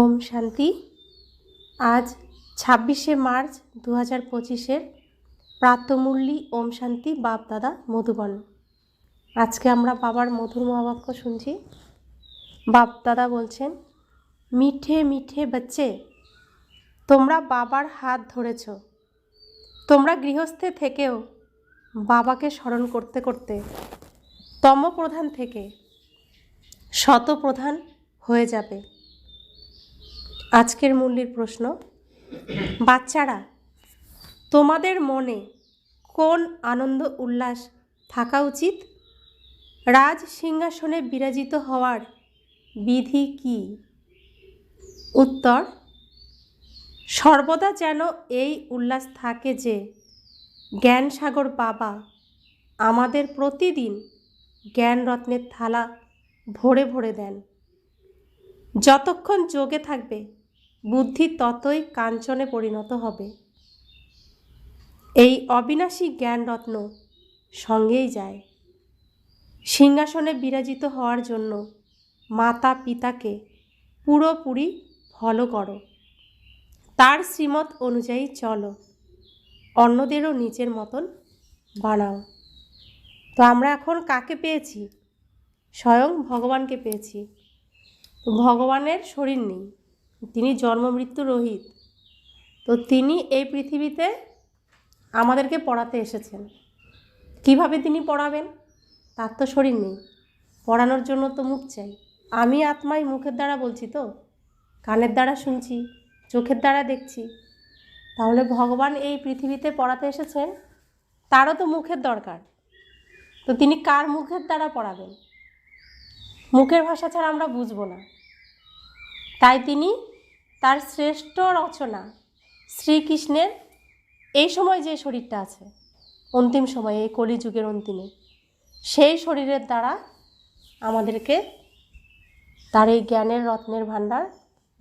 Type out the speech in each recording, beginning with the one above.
ওম শান্তি। আজ 26শে মার্চ 2025-এর প্রাতমূল্যী ওম শান্তি বাপ দাদা মধুবন। আজকে আমরা বাবার মধুর মহাবাক্য শুনছি। বাপ দাদা বলছেন, মিঠে মিঠে বাচ্চে, তোমরা বাবার হাত ধরেছ। তোমরা গৃহস্থে থেকেও বাবাকে স্মরণ করতে করতে তমপ্রধান থেকে শতপ্রধান হয়ে যাবে। আজকের মূল্যের প্রশ্ন, বাচ্চারা তোমাদের মনে কোন আনন্দ উল্লাস থাকা উচিত? রাজ সিংহাসনে বিরাজিত হওয়ার বিধি কি? উত্তর, সর্বদা যেন এই উল্লাস থাকে যে জ্ঞান সাগর বাবা আমাদের প্রতিদিন জ্ঞান রত্নের থালা ভরে ভরে দেন। যতক্ষণ যোগে থাকবে বুদ্ধি ততই কাঞ্চনে পরিণত হবে। এই অবিনাশী জ্ঞান রত্ন সঙ্গেই যায়। সিংহাসনে বিরাজিত হওয়ার জন্য মাতা পিতাকে পুরোপুরি ফলো করো, তার শ্রীমত অনুযায়ী চলো, অন্যদেরও নিজের মতন বানাও। তো আমরা এখন কাকে পেয়েছি? স্বয়ং ভগবানকে পেয়েছি। তো ভগবানের শরীর নেই, তিনি জন্ম মৃত্যু রহিত। তো তিনি এই পৃথিবীতে আমাদেরকে পড়াতে এসেছেন। কিভাবে তিনি পড়াবেন? তার তো শরীর নেই, পড়ানোর জন্য তো মুখ চাই। আমি আত্মাই মুখের দ্বারা বলছি, তো কানের দ্বারা শুনছি, চোখের দ্বারা দেখছি। তাহলে ভগবান এই পৃথিবীতে পড়াতে এসেছেন, তারও তো মুখের দরকার। তো তিনি কার মুখের দ্বারা পড়াবেন? মুখের ভাষা ছাড়া আমরা বুঝবো না। তাই তিনি তার শ্রেষ্ঠ রচনা শ্রীকৃষ্ণের এই সময় যে শরীরটা আছে, অন্তিম সময়ে, এই কলিযুগের অন্তিমে, সেই শরীরের দ্বারা আমাদেরকে তার এই জ্ঞানের রত্নের ভাণ্ডার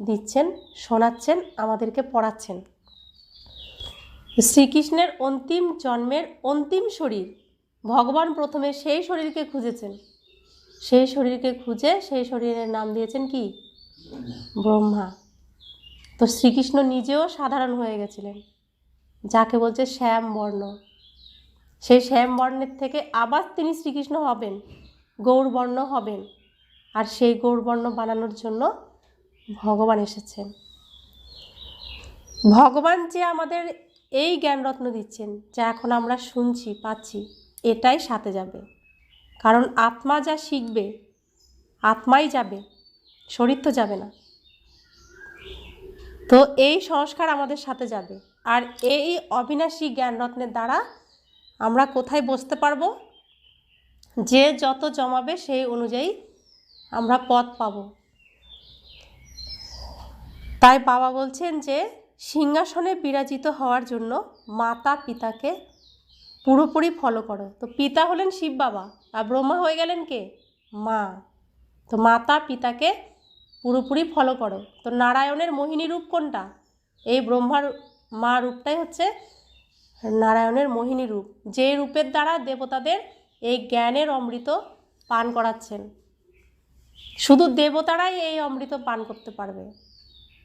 দিচ্ছেন, শোনাচ্ছেন, আমাদেরকে পড়াচ্ছেন। শ্রীকৃষ্ণের অন্তিম জন্মের অন্তিম শরীর, ভগবান প্রথমে সেই শরীরকে খুঁজেছেন। সেই শরীরকে খুঁজে সেই শরীরের নাম দিয়েছেন কি? ব্রহ্মা। তো শ্রীকৃষ্ণ নিজেও সাধারণ হয়ে গেছিলেন, যাকে বলছে শ্যাম বর্ণ। সেই শ্যাম বর্ণের থেকে আবার তিনি শ্রীকৃষ্ণ হবেন, গৌরবর্ণ হবেন। আর সেই গৌরবর্ণ বানানোর জন্য ভগবান এসেছেন। ভগবান যে আমাদের এই জ্ঞানরত্ন দিচ্ছেন, যা এখন আমরা শুনছি পাচ্ছি, এটাই সাথে যাবে। কারণ আত্মা যা শিখবে আত্মাই যাবে, শরীর তো যাবে না। তো এই সংস্কার আমাদের সাথে যাবে। আর এই অবিনাশী জ্ঞানরত্নের দ্বারা আমরা কোথায় বসতে পারবো? যে যত জমাবে সেই অনুযায়ী আমরা পথ পাব। তাই বাবা বলছেন যে সিংহাসনে বিরাজিত হওয়ার জন্য মাতা পিতাকে পুরোপুরি ফলো করো। তো পিতা হলেন শিব বাবা, আর ব্রহ্মা হয়ে গেলেন কে? মা। তো মাতা পিতাকে পুরোপুরি ফলো করো। তো নারায়ণের মোহিনী রূপ কোনটা? এই ব্রহ্মার মা রূপটাই হচ্ছে নারায়ণের মোহিনী রূপ, যে রূপের দ্বারা দেবতাদের এই জ্ঞানের অমৃত পান করাচ্ছেন। শুধু দেবতারাই এই অমৃত পান করতে পারবে,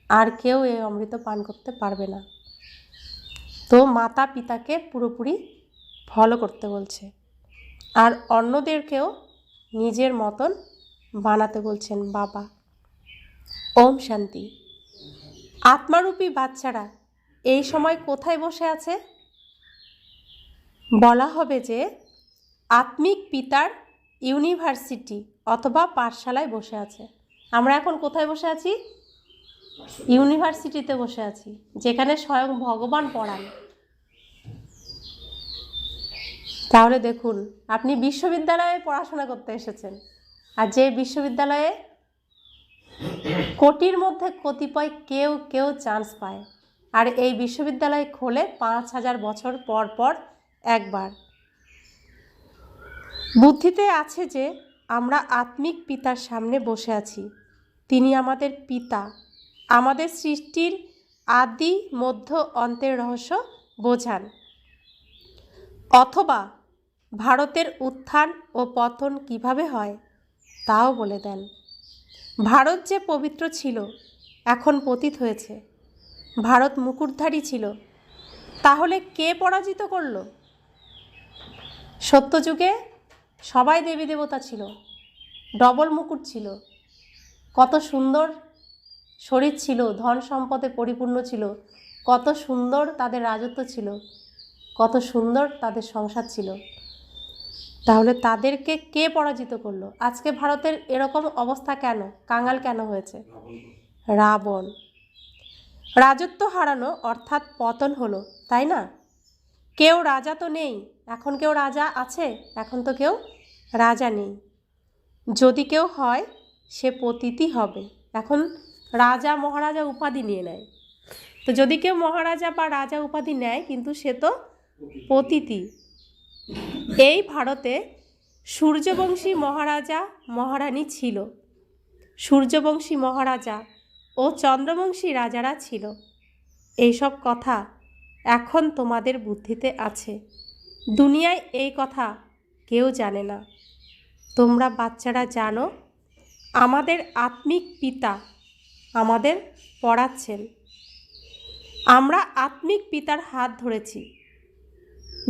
আর কেউ এই অমৃত পান করতে পারবে না। তো মাতা পিতাকে পুরোপুরি ফলো করতে বলছে, আর অন্যদেরকেও নিজের মতন বানাতে বলছেন বাবা। ওম শান্তি। আত্মারূপী বাচ্চারা এই সময় কোথায় বসে আছে? বলা হবে যে আত্মিক পিতার ইউনিভার্সিটি অথবা পাঠশালায় বসে আছে। আমরা এখন কোথায় বসে আছি? ইউনিভার্সিটিতে বসে আছি, যেখানে স্বয়ং ভগবান পড়ান। তাহলে দেখুন, আপনি বিশ্ববিদ্যালয়ে পড়াশোনা করতে এসেছেন, আর যে বিশ্ববিদ্যালয়ে কোটির মধ্যে কতিপয় কেউ চান্স পায়, আর এই বিশ্ববিদ্যালয় খোলে 5000 বছর পর পর একবার। বুদ্ধিতে আছে যে আমরা আত্মিক পিতার সামনে বসে আছি। তিনি আমাদের পিতা, আমাদের সৃষ্টির আদি মধ্য অন্তের রহস্য বোঝান, অথবা ভারতের উত্থান ও পতন কিভাবে হয় তাও বলে দেন। ভারত যে পবিত্র ছিল এখন পতিত হয়েছে। ভারত মুকুটধারী ছিল, তাহলে কে পরাজিত করল? সত্যযুগে সবাই দেবী দেবতা ছিল, ডবল মুকুট ছিল, কত সুন্দর শরীর ছিল, ধন সম্পদে পরিপূর্ণ ছিল, কত সুন্দর তাদের রাজত্ব ছিল, কত সুন্দর তাদের সংসার ছিল। তাহলে তাদেরকে কে পরাজিত করলো? আজকে ভারতের এরকম অবস্থা কেন, কাঙাল কেন হয়েছে? রাবণ। রাজত্ব হারানো অর্থাৎ পতন হলো, তাই না? কেউ রাজা তো নেই। এখন কেউ রাজা আছে? এখন তো কেউ রাজা নেই। যদি কেউ হয় সে পতিতই হবে। এখন রাজা মহারাজা উপাধি নিয়ে নেয়। তো যদি কেউ মহারাজা বা রাজা উপাধি নেয়, কিন্তু সে তো পতিতই। এই ভারতে সূর্যবংশী মহারাজা মহারানী ছিল, সূর্যবংশী মহারাজা ও চন্দ্রবংশী রাজারা ছিল। এইসব কথা এখন তোমাদের বুদ্ধিতে আছে। দুনিয়ায় এই কথা কেউ জানে না। তোমরা বাচ্চারা জানো, আমাদের আত্মিক পিতা আমাদের পড়াচ্ছেন। আমরা আত্মিক পিতার হাত ধরেছি।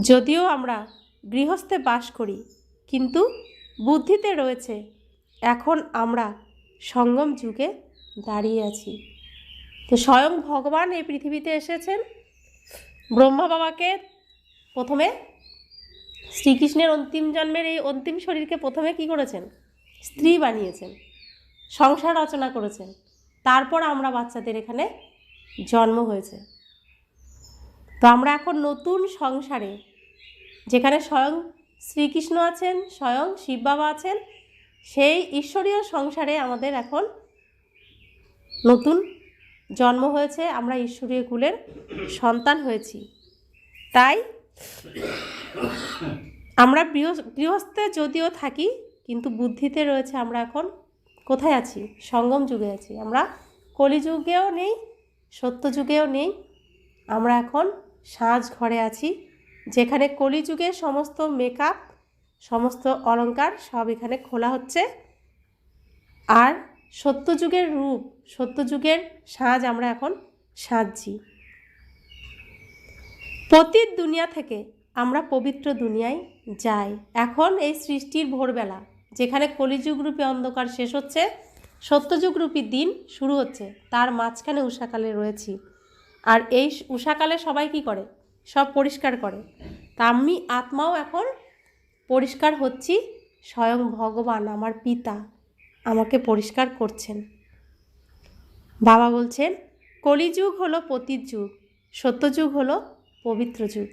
যদিও আমরা গৃহস্থে বাস করি, কিন্তু বুদ্ধিতে রয়েছে এখন আমরা সঙ্গম যুগে দাঁড়িয়ে আছি। তো স্বয়ং ভগবান এই পৃথিবীতে এসেছেন। ব্রহ্মা বাবাকে প্রথমে শ্রীকৃষ্ণের অন্তিম জন্মের এই অন্তিম শরীরকে প্রথমে কি করেছেন? স্ত্রী বানিয়েছেন, সংসার রচনা করেছেন। তারপর আমরা বাচ্চাদের এখানে জন্ম হয়েছে। তো আমরা এখন নতুন সংসারে, যেখানে স্বয়ং শ্রীকৃষ্ণ আছেন, স্বয়ং শিব বাবা আছেন, সেই ঈশ্বরীয় সংসারে আমাদের এখন নতুন জন্ম হয়েছে। আমরা ঈশ্বরীয় কুলের সন্তান হয়েছি। তাই আমরা গৃহস্থে যদিও থাকি, কিন্তু বুদ্ধিতে রয়েছে আমরা এখন কোথায় আছি? সঙ্গম যুগে আছি। আমরা কলিযুগেও নেই, সত্যযুগেও নেই। আমরা এখন সাজ ঘরে আছি, যেখানে কলিযুগের সমস্ত মেকআপ, সমস্ত অলংকার সব এখানে খোলা হচ্ছে। আর সত্যযুগের রূপ, সত্যযুগের সাজ আমরা এখন সাজছি। পতিত দুনিয়া থেকে আমরা পবিত্র দুনিয়ায় যাই। এখন এই সৃষ্টির ভোরবেলা, যেখানে কলিযুগ রূপী অন্ধকার শেষ হচ্ছে, সত্যযুগ রূপী দিন শুরু হচ্ছে, তার মাঝখানে উষাকালে রয়েছি। আর এই উষাকালে সবাই কি করে? সব পরিষ্কার করে। তা আমি আত্মাও এখন পরিষ্কার হচ্ছি। স্বয়ং ভগবান আমার পিতা আমাকে পরিষ্কার করছেন। বাবা বলছেন, কলিযুগ হলো পতিত যুগ, সত্যযুগ হলো পবিত্র যুগ।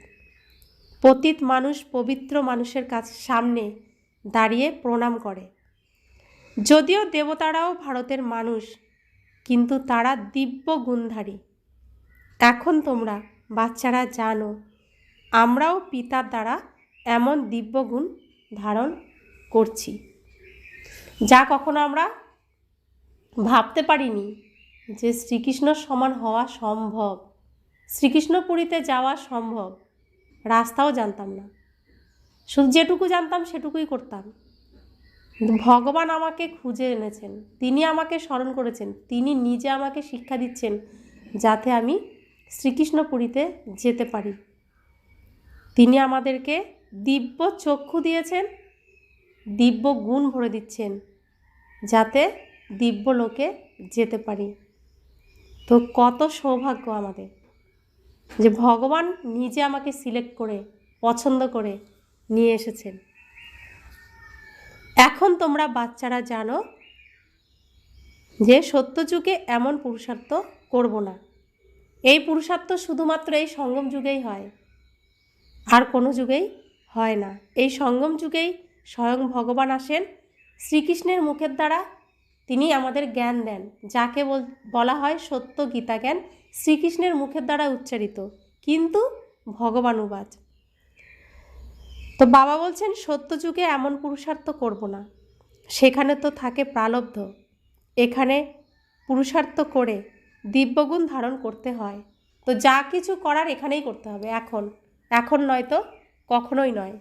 পতিত মানুষ পবিত্র মানুষের কাছে সামনে দাঁড়িয়ে প্রণাম করে। যদিও দেবতারাও ভারতের মানুষ, কিন্তু তারা দিব্য গুণধারী। এখন তোমরা বাচ্চারা জানো, আমরাও পিতার দ্বারা এমন দিব্য গুণ ধারণ করছি, যা কখনো আমরা ভাবতে পারিনি যে শ্রীকৃষ্ণ সমান হওয়া সম্ভব, শ্রীকৃষ্ণপুরীতে যাওয়া সম্ভব। রাস্তাও জানতাম না, শুধু যেটুকু জানতাম সেটুকুই করতাম। ভগবান আমাকে খুঁজে এনেছেন, তিনি আমাকে স্মরণ করেছেন, তিনি নিজে আমাকে শিক্ষা দিচ্ছেন যাতে আমি শ্রীকৃষ্ণপুরীতে যেতে পারি। তিনি আমাদেরকে দিব্য চক্ষু দিয়েছেন, দিব্য গুণ ভরে দিচ্ছেন যাতে দিব্য লোকে যেতে পারি। তো কত সৌভাগ্য আমাদের যে ভগবান নিজে আমাকে সিলেক্ট করে, পছন্দ করে নিয়ে এসেছেন। এখন তোমরা বাচ্চারা জানো যে সত্যযুগে এমন পুরুষার্থ করব না। এই পুরুষার্থ শুধুমাত্র এই সঙ্গম যুগেই হয়, আর কোনো যুগেই হয় না। এই সঙ্গম যুগেই স্বয়ং ভগবান আসেন শ্রীকৃষ্ণের মুখের দ্বারা। তিনি আমাদের জ্ঞান দেন, যাকে বলা হয় সত্য গীতা জ্ঞান, শ্রীকৃষ্ণের মুখের দ্বারা উচ্চারিত, কিন্তু ভগবানুবাচ। তো বাবা বলছেন, সত্যযুগে এমন পুরুষার্থ করব না, সেখানে তো থাকে প্রালব্ধ। এখানে পুরুষার্থ করে দিব্যগুণ ধারণ করতে হয়। তো যা কিছু করার এখানেই করতে হবে, এখন নয় তো কখনোই নয়।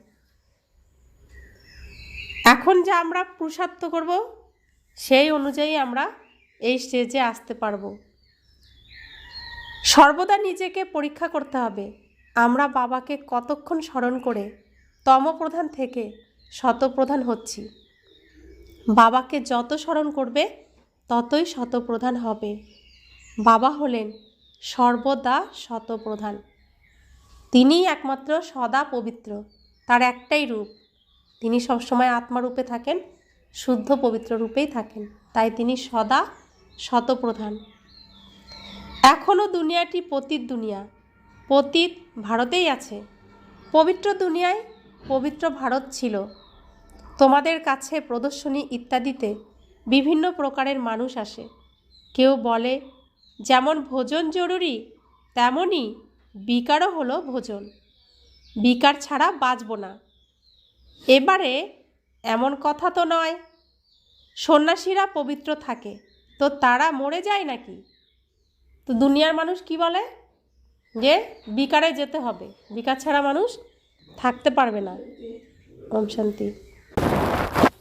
এখন যা আমরা পুরুষার্থ করব, সেই অনুযায়ী আমরা এই স্টেজে আসতে পারবো। সর্বদা নিজেকে পরীক্ষা করতে হবে, আমরা বাবাকে কতক্ষণ স্মরণ করে তমপ্রধান থেকে শতপ্রধান হচ্ছি। বাবাকে যত স্মরণ করবে ততই শতপ্রধান হবে। বাবা হলেন সর্বদা শতপ্রধান। তিনিই একমাত্র সদা পবিত্র, তার একটাই রূপ। তিনি সবসময় আত্মারূপে থাকেন, শুদ্ধ পবিত্র রূপেই থাকেন, তাই তিনি সদা শতপ্রধান। এখনও দুনিয়াটি পতিত দুনিয়া, পতিত ভারতেই আছে। পবিত্র দুনিয়ায় পবিত্র ভারত ছিল। তোমাদের কাছে প্রদর্শনী ইত্যাদিতে বিভিন্ন প্রকারের মানুষ আসে। কেউ বলে যেমন ভোজন জরুরি তেমনই বিকারও হলো ভোজন, বিকার ছাড়া বাঁচব না। এবারে এমন কথা তো নয়, সন্ন্যাসীরা পবিত্র থাকে তো তারা মরে যায় নাকি? তো দুনিয়ার মানুষ কি বলে যে বিকারে যেতে হবে, বিকার ছাড়া মানুষ থাকতে পারবে না। ওম শান্তি।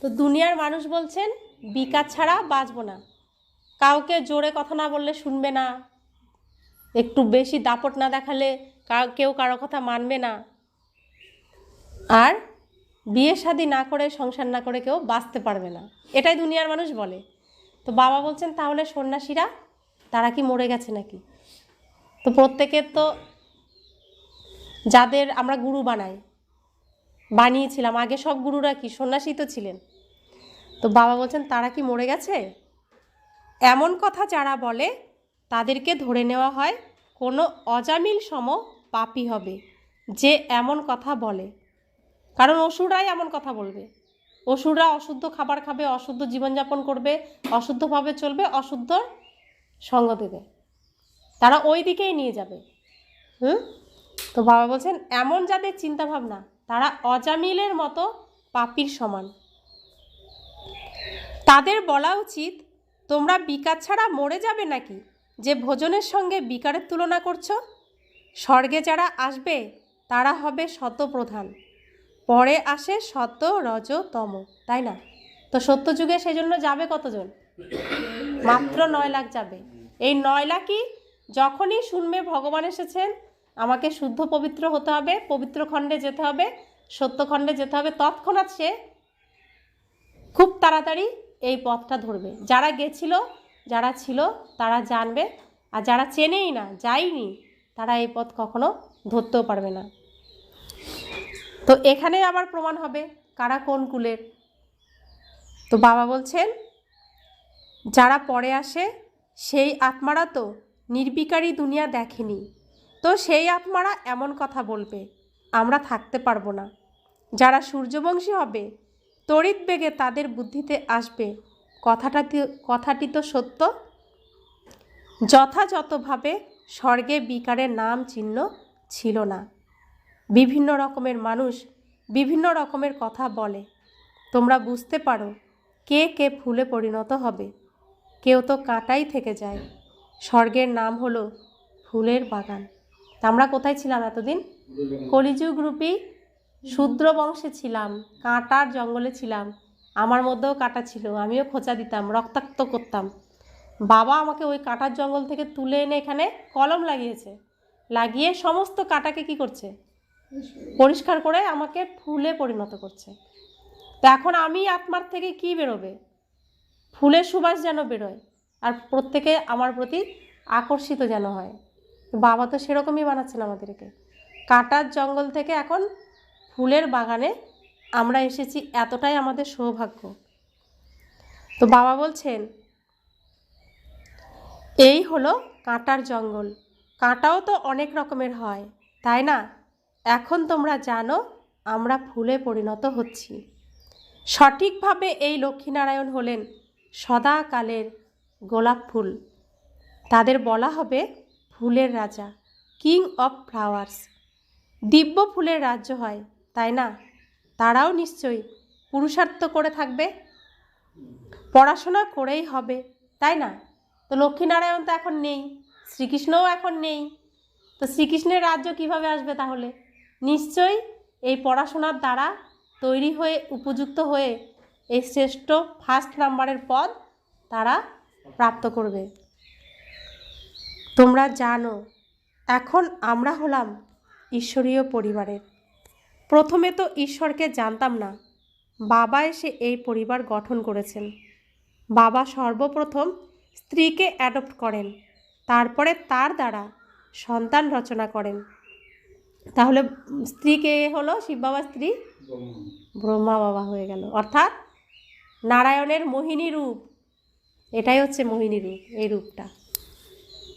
তো দুনিয়ার মানুষ বলছেন বিকার ছাড়া বাঁচব না, কাউকে জোরে কথা না বললে শুনবে না, একটু বেশি দাপট না দেখালে কেউ কারো কথা মানবে না, আর বিয়ে শাদী না করে সংসার না করে কেউ বাঁচতে পারবে না, এটাই দুনিয়ার মানুষ বলে। তো বাবা বলছেন তাহলে সন্ন্যাসীরা তারা কি মরে গেছে নাকি? তো প্রত্যেকের তো যাদের আমরা গুরু বানিয়েছিলাম আগে, সব গুরুরা কি সন্ন্যাসী তো ছিলেন। তো বাবা বলছেন তারা কি মরে গেছে? এমন কথা যারা বলে তাদেরকে ধরে নেওয়া হয় কোনো অজামিল সম পাপী হবে যে এমন কথা বলে। কারণ অসুররাই এমন কথা বলবে। অসুররা অশুদ্ধ খাবার খাবে, অশুদ্ধ জীবনযাপন করবে, অশুদ্ধভাবে চলবে, অশুদ্ধ সঙ্গ দেবে, তারা ওই দিকেই নিয়ে যাবে। তো বাবা বলছেন এমন যাদের চিন্তাভাবনা তারা অজামিলের মতো পাপীর সমান। তাদের বলা উচিত তোমরা বিকার ছাড়া মরে যাবে নাকি যে ভোজনের সঙ্গে বিকারের তুলনা করছো? স্বর্গে যারা আসবে তারা হবে শতপ্রধান, পরে আসে শত রজ তম, তাই না? তো সত্যযুগে সেই জন্য যাবে কতজন? মাত্র 9 লাখ যাবে। এই 9 লাখই যখনই শুনবে ভগবান এসেছেন, আমাকে শুদ্ধ পবিত্র হতে হবে, পবিত্র খণ্ডে যেতে হবে, সত্য খণ্ডে যেতে হবে, তৎক্ষণাৎ সে খুব তাড়াতাড়ি এই পথটা ধরবে। যারা গেছিল, যারা ছিল তারা জানবে, আর যারা চেনেই না, যায়নি, তারা এই পথ কখনো ধরতেও পারবে না। তো এখানে আবার প্রমাণ হবে কারা কোন কুলের। তো বাবা বলছেন যারা পরে আসে সেই আত্মারা তো নির্বিকারী দুনিয়া দেখেনি, তো সেই আত্মারা এমন কথা বলবে আমরা থাকতে পারবো না। যারা সূর্যবংশী হবে তড়িৎ বেগে তাদের বুদ্ধিতে আসবে কথাটি তো সত্য। যথাযথভাবে স্বর্গে বিকারের নাম চিহ্ন ছিল না। বিভিন্ন রকমের মানুষ বিভিন্ন রকমের কথা বলে, তোমরা বুঝতে পারো কে কে ফুলে পরিণত হবে। কেউ তো কাঁটাই থেকে যায়। স্বর্গের নাম হলো ফুলের বাগান। আমরা কোথায় ছিলাম এতদিন? কলিযুগ রূপী শূদ্র বংশে ছিলাম, কাঁটার জঙ্গলে ছিলাম। আমার মধ্যেও কাঁটা ছিল, আমিও খোঁচা দিতাম, রক্তাক্ত করতাম। বাবা আমাকে ওই কাঁটার জঙ্গল থেকে তুলে এনে এখানে কলম লাগিয়েছে, লাগিয়ে সমস্ত কাঁটাকে কি করছে? পরিষ্কার করে আমাকে ফুলে পরিণত করছে। তো এখন আমি আত্মার থেকে কি বেরোবে? ফুলের সুবাস যেন বেরোয়, আর প্রত্যেকে আমার প্রতি আকর্ষিত যেন হয়। বাবা তো সেরকমই বানাচ্ছেন আমাদেরকে। কাঁটার জঙ্গল থেকে এখন ফুলের বাগানে আমরা এসেছি, এতটাই আমাদের সৌভাগ্য। তো বাবা বলছেন এই হলো কাঁটার জঙ্গল। কাঁটাও তো অনেক রকমের হয়, তাই না? এখন তোমরা জানো আমরা ফুলে পরিণত হচ্ছি। সঠিকভাবে এই লক্ষ্মীনারায়ণ হলেন সদাকালের গোলাপ ফুল। তাদের বলা হবে ফুলের রাজা, কিং অফ ফ্লাওয়ার্স। দিব্য ফুলের রাজ্য হয়, তাই না? তারাও নিশ্চয়ই পুরুষার্থ করে থাকবে, পড়াশোনা করেই হবে, তাই না? তো লক্ষ্মীনারায়ণ তো এখন নেই, শ্রীকৃষ্ণও এখন নেই, তো শ্রীকৃষ্ণের রাজ্য কিভাবে আসবে তাহলে? নিশ্চয়ই এই পড়াশোনার দ্বারা তৈরি হয়ে উপযুক্ত হয়ে এই শ্রেষ্ঠ ফার্স্ট নাম্বারের পদ তারা প্রাপ্ত করবে। তোমরা জানো এখন আমরা হলাম ঈশ্বরীয় পরিবারের। প্রথমে তো ঈশ্বরকে জানতাম না, বাবা এসে এই পরিবার গঠন করেছেন। বাবা সর্বপ্রথম স্ত্রীকে অ্যাডপ্ট করেন, তারপরে তার দ্বারা সন্তান রচনা করেন। তাহলে স্ত্রী কে হলো? শিব বাবার স্ত্রী ব্রহ্মা বাবা হয়ে গেল, অর্থাৎ নারায়ণের মোহিনী রূপ। এটাই হচ্ছে মোহিনী রূপ, এই রূপটা।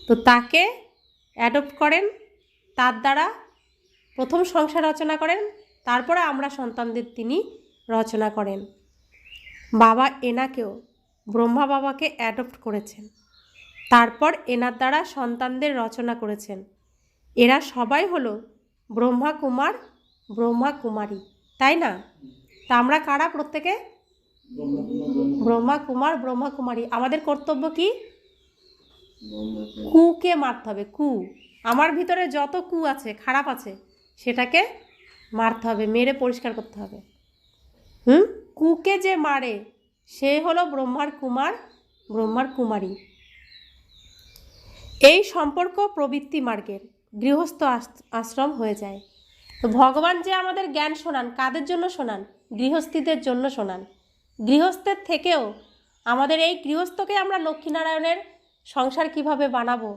তো তাকে অ্যাডপ্ট করেন, তার দ্বারা প্রথম সংসার রচনা করেন, তারপরে আমরা সন্তানদের তিনি রচনা করেন। বাবা এনাকেও, ব্রহ্মা বাবাকে অ্যাডপ্ট করেছেন, তারপর এনার দ্বারা সন্তানদের রচনা করেছেন। এরা সবাই হলো ব্রহ্মা কুমার, ব্রহ্মা কুমারী, তাই না? তা আমরা কারা? প্রত্যেকে ব্রহ্মা কুমার, ব্রহ্মা কুমারী। আমাদের কর্তব্য কি? কুকে মারতে হবে। কু, আমার ভিতরে যত কু আছে, খারাপ আছে, সেটাকে মারতে হবে, মেরে পরিষ্কার করতে হবে। কুকে যে মারে সে হলো ব্রহ্মার কুমার, ব্রহ্মার কুমারী। এই সম্পর্ক প্রবৃত্তি মার্গের, গৃহস্থ আশ্রম হয়ে যায়। তো ভগবান যে আমাদের জ্ঞান শোনান, কাদের জন্য শোনান? গৃহস্থীদের জন্য শোনান। গৃহস্থের থেকেও আমাদের এই গৃহস্থকে আমরা লক্ষ্মীনারায়ণের সংসার কিভাবে বানাবো,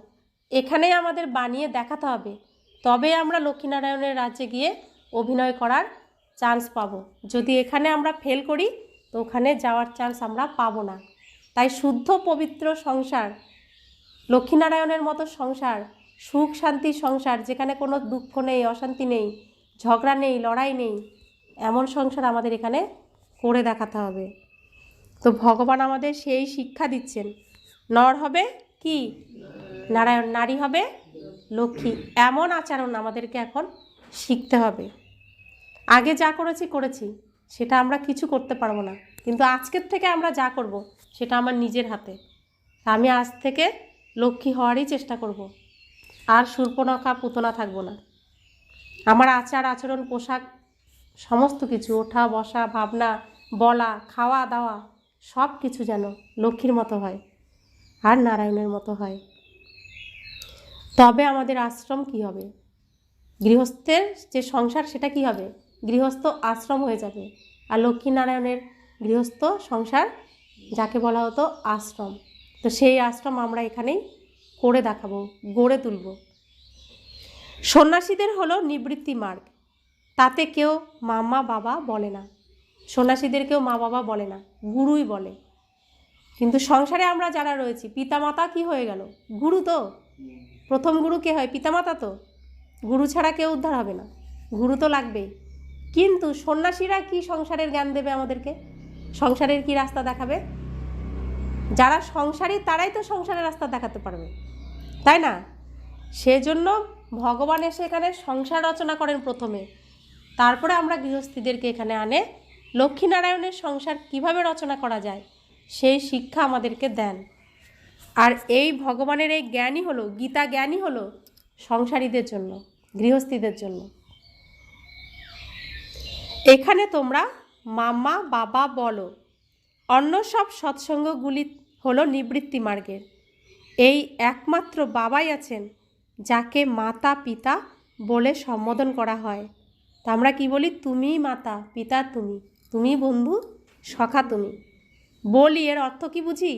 এখানেই আমাদের বানিয়ে দেখাতে হবে। তবে আমরা লক্ষ্মীনারায়ণের রাজ্যে গিয়ে অভিনয় করার চান্স পাবো। যদি এখানে আমরা ফেল করি, তো ওখানে যাওয়ার চান্স আমরা পাবো না। তাই শুদ্ধ পবিত্র সংসার, লক্ষ্মীনারায়ণের মতো সংসার, সুখ শান্তির সংসার, যেখানে কোনো দুঃখ নেই, অশান্তি নেই, ঝগড়া নেই, লড়াই নেই, এমন সংসার আমাদের এখানে করে দেখাতে হবে। তো ভগবান আমাদের সেই শিক্ষা দিচ্ছেন। নর হবে কি নারায়ণ, নারী হবে লক্ষ্মী। এমন আচরণ আমাদেরকে এখন শিখতে হবে। আগে যা করেছি, সেটা আমরা কিছু করতে পারবো না, কিন্তু আজকের থেকে আমরা যা করব সেটা আমার নিজের হাতে। আমি আজ থেকে লক্ষ্মী হওয়ারই চেষ্টা করব, আর শূর্পণখা পুতনা থাকবো না। আমার আচার আচরণ, পোশাক, সমস্ত কিছু, ওঠা বসা, ভাবনা, বলা, খাওয়া দাওয়া, সব কিছু যেন লক্ষ্মীর মতো হয় আর নারায়ণের মতো হয়। তবে আমাদের আশ্রম কি হবে? গৃহস্থের যে সংসার, সেটা কি হবে? গৃহস্থ আশ্রম হয়ে যাবে। আর লক্ষ্মীনারায়ণের গৃহস্থ সংসার, যাকে বলা হতো আশ্রম, তো সেই আশ্রম আমরা এখানেই করে দেখাবো, গড়ে তুলব। সন্ন্যাসীদের হলো নিবৃত্তি মার্গ, তাতে কেউ মামা বাবা বলে না। সন্ন্যাসীদের কেউ মা বাবা বলে না, গুরুই বলে। কিন্তু সংসারে আমরা যারা রয়েছি, পিতামাতা কি হয়ে গেল? গুরু তো। প্রথম গুরু কে হয়? পিতামাতা তো। গুরু ছাড়া কেউ উদ্ধার হবে না, গুরু তো লাগবেই। কিন্তু সন্ন্যাসীরা কি সংসারের জ্ঞান দেবে আমাদেরকে? সংসারের কি রাস্তা দেখাবে? যারা সংসারী তারাই তো সংসারের রাস্তা দেখাতে পারবে, তাই না? সেজন্য ভগবান এসে এখানে সংসার রচনা করেন প্রথমে, তারপরে আমরা গৃহস্থীদেরকে এখানে আনে লক্ষ্মীনারায়ণের সংসার কিভাবে রচনা করা যায় সেই শিক্ষা আমাদেরকে দেন। আর এই ভগবানের এই জ্ঞানই হলো, গীতা জ্ঞানই হলো সংসারীদের জন্য, গৃহস্থীদের জন্য। এখানে তোমরা মামা বাবা বলো, অন্য সব সৎসঙ্গগুলি হলো নিবৃত্তি মার্গের। এই একমাত্র বাবাই আছেন যাকে মাতা পিতা বলে সম্বোধন করা হয়। তা আমরা কি বলি? তুমি মাতা, পিতা তুমি, তুমি বন্ধু, সখা তুমি। বলি, এর অর্থ কি বুঝি?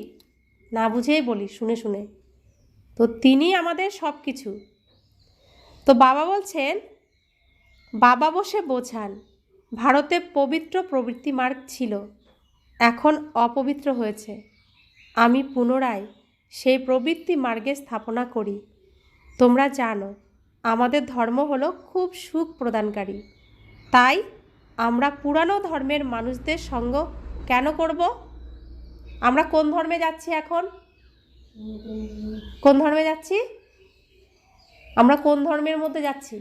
না বুঝেই বলি, শুনে শুনে। তো তিনি আমাদের সব কিছু। তো বাবা বলছেন, বাবা বসে বোঝান, ভারতে পবিত্র প্রবৃত্তি মার্গ ছিল, এখন অপবিত্র হয়েছে। আমি পুনরায় সেই প্রবৃত্তি মার্গে স্থাপনা করি। তোমরা জানো আমাদের ধর্ম হলো খুব সুখ প্রদানকারী, তাই আমরা পুরানো ধর্মের মানুষদের সঙ্গ কেন করব? আমরা কোন ধর্মে যাচ্ছি এখন? কোন ধর্মে যাচ্ছি? আমরা কোন ধর্মের মধ্যে যাচ্ছি?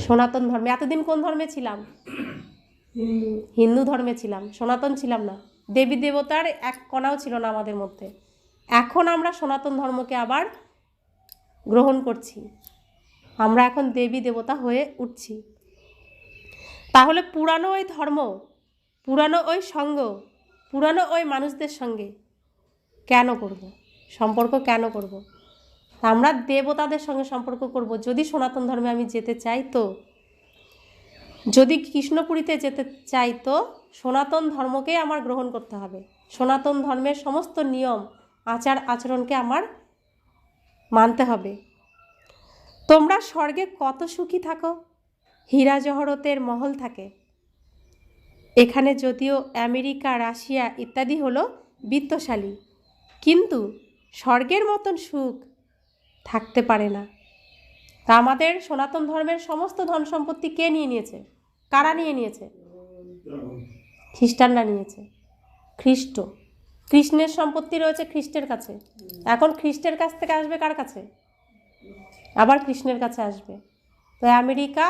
সনাতন ধর্মে। এতদিন কোন ধর্মে ছিলাম? হিন্দু ধর্মে ছিলাম, সনাতন ছিলাম না। দেবী দেবতার এক কণাও ছিল না আমাদের মধ্যে। এখন আমরা সনাতন ধর্মকে আবার গ্রহণ করছি, আমরা এখন দেবী দেবতা হয়ে উঠছি। তাহলে পুরানো ওই ধর্ম, পুরানো ওই সঙ্গ, পুরানো ওই মানুষদের সঙ্গে কেন করব? সম্পর্ক কেন করব? তা আমরা দেবতাদের সঙ্গে সম্পর্ক করব। যদি সনাতন ধর্মে আমি যেতে চাই, তো যদি কৃষ্ণপুরীতে যেতে চাই, তো সনাতন ধর্মকে আমার গ্রহণ করতে হবে। সনাতন ধর্মের সমস্ত নিয়ম আচার আচরণকে আমার মানতে হবে। তোমরা স্বর্গে কত সুখী থাকো, হীরা জহরতের মহল থাকে। এখানে যদিও আমেরিকা, রাশিয়া ইত্যাদি হলো বিত্তশালী, কিন্তু স্বর্গের মতন সুখ থাকতে পারে না। তা আমাদের সনাতন ধর্মের সমস্ত ধন সম্পত্তি কে নিয়ে নিয়েছে? কারা নিয়ে নিয়েছে? খ্রিস্টানরা নিয়েছে। কৃষ্ণের সম্পত্তি রয়েছে খ্রিস্টের কাছে। এখন খ্রিস্টের কাছ থেকে আসবে কার কাছে? আবার কৃষ্ণের কাছে আসবে। তো আমেরিকা,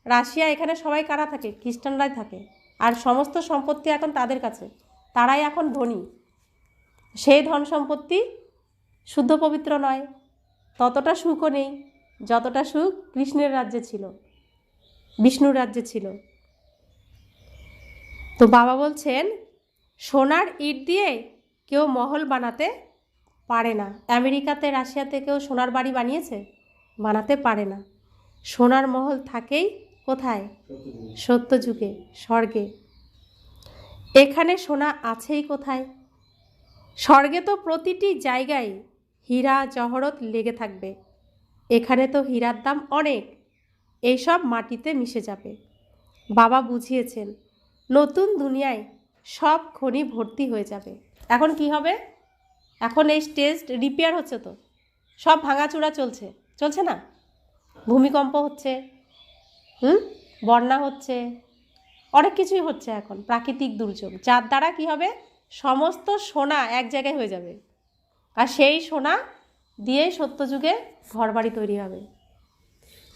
রাশিয়া, এখানে সবাই কারা থাকে? খ্রিস্টানরাই থাকে। আর সমস্ত সম্পত্তি এখন তাদের কাছে, তারাই এখন ধনী। সেই ধন সম্পত্তি শুদ্ধ পবিত্র নয়, ততটা সুখও নেই যতটা সুখ কৃষ্ণের রাজ্যে ছিল, বিষ্ণুর রাজ্যে ছিল। তো বাবা বলছেন, সোনার ইট দিয়ে কেউ মহল বানাতে পারে না। আমেরিকাতে, রাশিয়াতে কেউ সোনার বাড়ি বানিয়েছে? বানাতে পারে না। সোনার মহল থাকেই কোথায়? সত্যযুগে, স্বর্গে। এখানে সোনা আছেই কোথায়? স্বর্গে তো প্রতিটি জায়গায় হীরা জহরত লেগে থাকবে। এখানে তো হীরার দাম অনেক, এইসব মাটিতে মিশে যাবে। বাবা বুঝিয়েছেন, নতুন দুনিয়ায় সব খনি ভর্তি হয়ে যাবে। এখন কি হবে? এখন এই স্টেজ রিপেয়ার হচ্ছে, তো সব ভাঙাচোরা চলছে না? ভূমিকম্প হচ্ছে, বন্যা হচ্ছে, অনেক কিছুই হচ্ছে এখন, প্রাকৃতিক দুর্যোগ, যার দ্বারা কি হবে? সমস্ত সোনা এক জায়গায় হয়ে যাবে, আর সেই সোনা দিয়েই সত্যযুগে ঘরবাড়ি তৈরি হবে।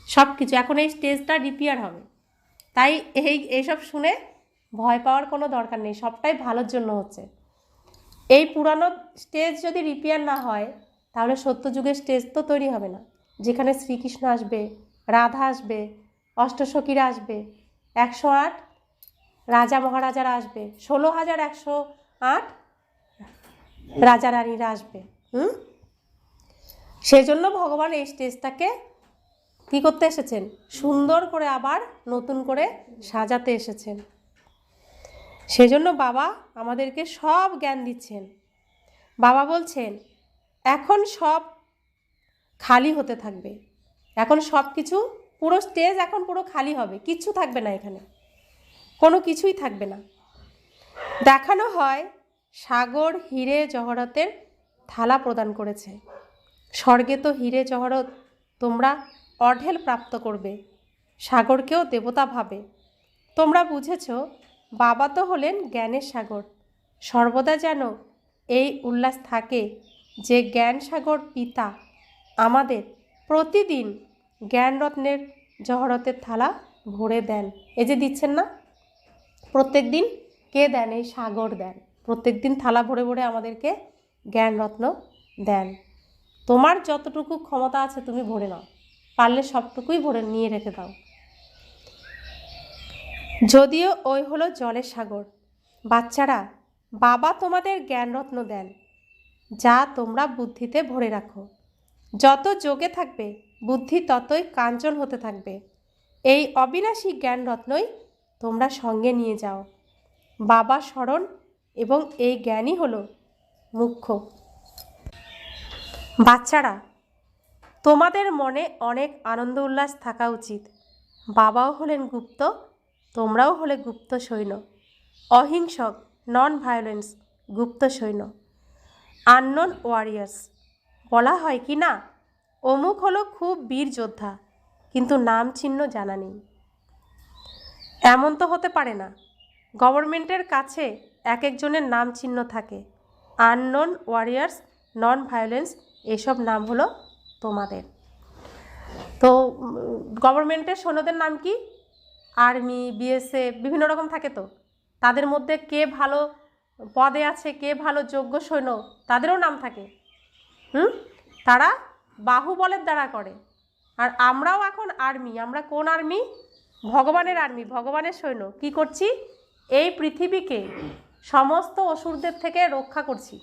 সব কিছু এখন এই স্টেজটা রিপেয়ার হবে। তাই এইসব শুনে ভয় পাওয়ার কোনো দরকার নেই, সবটাই ভালোর জন্য হচ্ছে। এই পুরানো স্টেজ যদি রিপেয়ার না হয়, তাহলে সত্যযুগের স্টেজ তো তৈরি হবে না, যেখানে শ্রীকৃষ্ণ আসবে, রাধা আসবে, অষ্টসখীরা আসবে, 108 রাজা মহারাজারা আসবে, 16,108 রাজা রানীরা আসবে। সেই জন্য ভগবান এই স্টেজটাকে কী করতে এসেছেন? সুন্দর করে আবার নতুন করে সাজাতে এসেছেন। সেজন্য বাবা আমাদেরকে সব জ্ঞান দিচ্ছেন। বাবা বলছেন, এখন সব খালি হতে থাকবে। এখন সব কিছু, পুরো স্টেজ এখন পুরো খালি হবে, কিচ্ছু থাকবে না, এখানে কোনো কিছুই থাকবে না। দেখানো হয় সাগর হিরে জহরতের থালা প্রদান করেছে। স্বর্গে তো হিরে জহরত তোমরা অঢেল প্রাপ্ত করবে, সাগরকেও দেবতা ভাবে। তোমরা বুঝেছ, বাবা তো হলেন জ্ঞানের সাগর। সর্বদা যেন এই উল্লাস থাকে যে জ্ঞান সাগর পিতা আমাদের প্রতিদিন জ্ঞানরত্নের জহরতের থালা ভরে দেন। এই যে দিচ্ছেন না, প্রত্যেক দিন কে দেন? এই সাগর দেন। প্রত্যেক দিন থালা ভরে ভরে আমাদেরকে জ্ঞানরত্ন দেন। তোমার যতটুকু ক্ষমতা আছে তুমি ভরে নাও, পারলে সবটুকুই ভরে নিয়ে রেখে দাও। যদিও ওই হলো জলের সাগর। বাচ্চারা, বাবা তোমাদের জ্ঞানরত্ন দেন, যা তোমরা বুদ্ধিতে ভরে রাখো। যত যোগে থাকবে বুদ্ধি ততই কাঞ্চন হতে থাকবে। এই অবিনাশী জ্ঞানরত্নই তোমরা সঙ্গে নিয়ে যাও। বাবা স্মরণ এবং এই জ্ঞানই হলো মুখ্য। বাচ্চারা, তোমাদের মনে অনেক আনন্দ উল্লাস থাকা উচিত। বাবাও হলেন গুপ্ত, তোমরাও হলে গুপ্ত সৈন্য। অহিংসক, নন ভায়োলেন্স, গুপ্ত সৈন্য। Unknown warriors. বলা হয় কি না, অমুক হলো খুব বীর যোদ্ধা, কিন্তু নাম চিহ্ন জানা নেই। এমন তো হতে পারে না। গভর্নমেন্টের কাছে এক একজনের নাম চিহ্ন থাকে। আননোন ওয়ারিয়ার্স, নন ভায়োলেন্স, এসব নাম হলো তোমাদের। তো গভর্নমেন্টের সৈন্যদের নাম কি? আর্মি, বিএসএফ, বিভিন্ন রকম থাকে। তো তাদের মধ্যে কে ভালো পদে আছে, কে ভালো যোগ্য সৈন্য, তাদেরও নাম থাকে। তারা বাহুবলের দ্বারা করে। আর আমরাও এখন আর্মি। আমরা কোন আর্মি? ভগবানের আর্মি, ভগবানের সৈন্য। কি করছি? এই পৃথিবীকে সমস্ত অসুরদের থেকে রক্ষা করছি।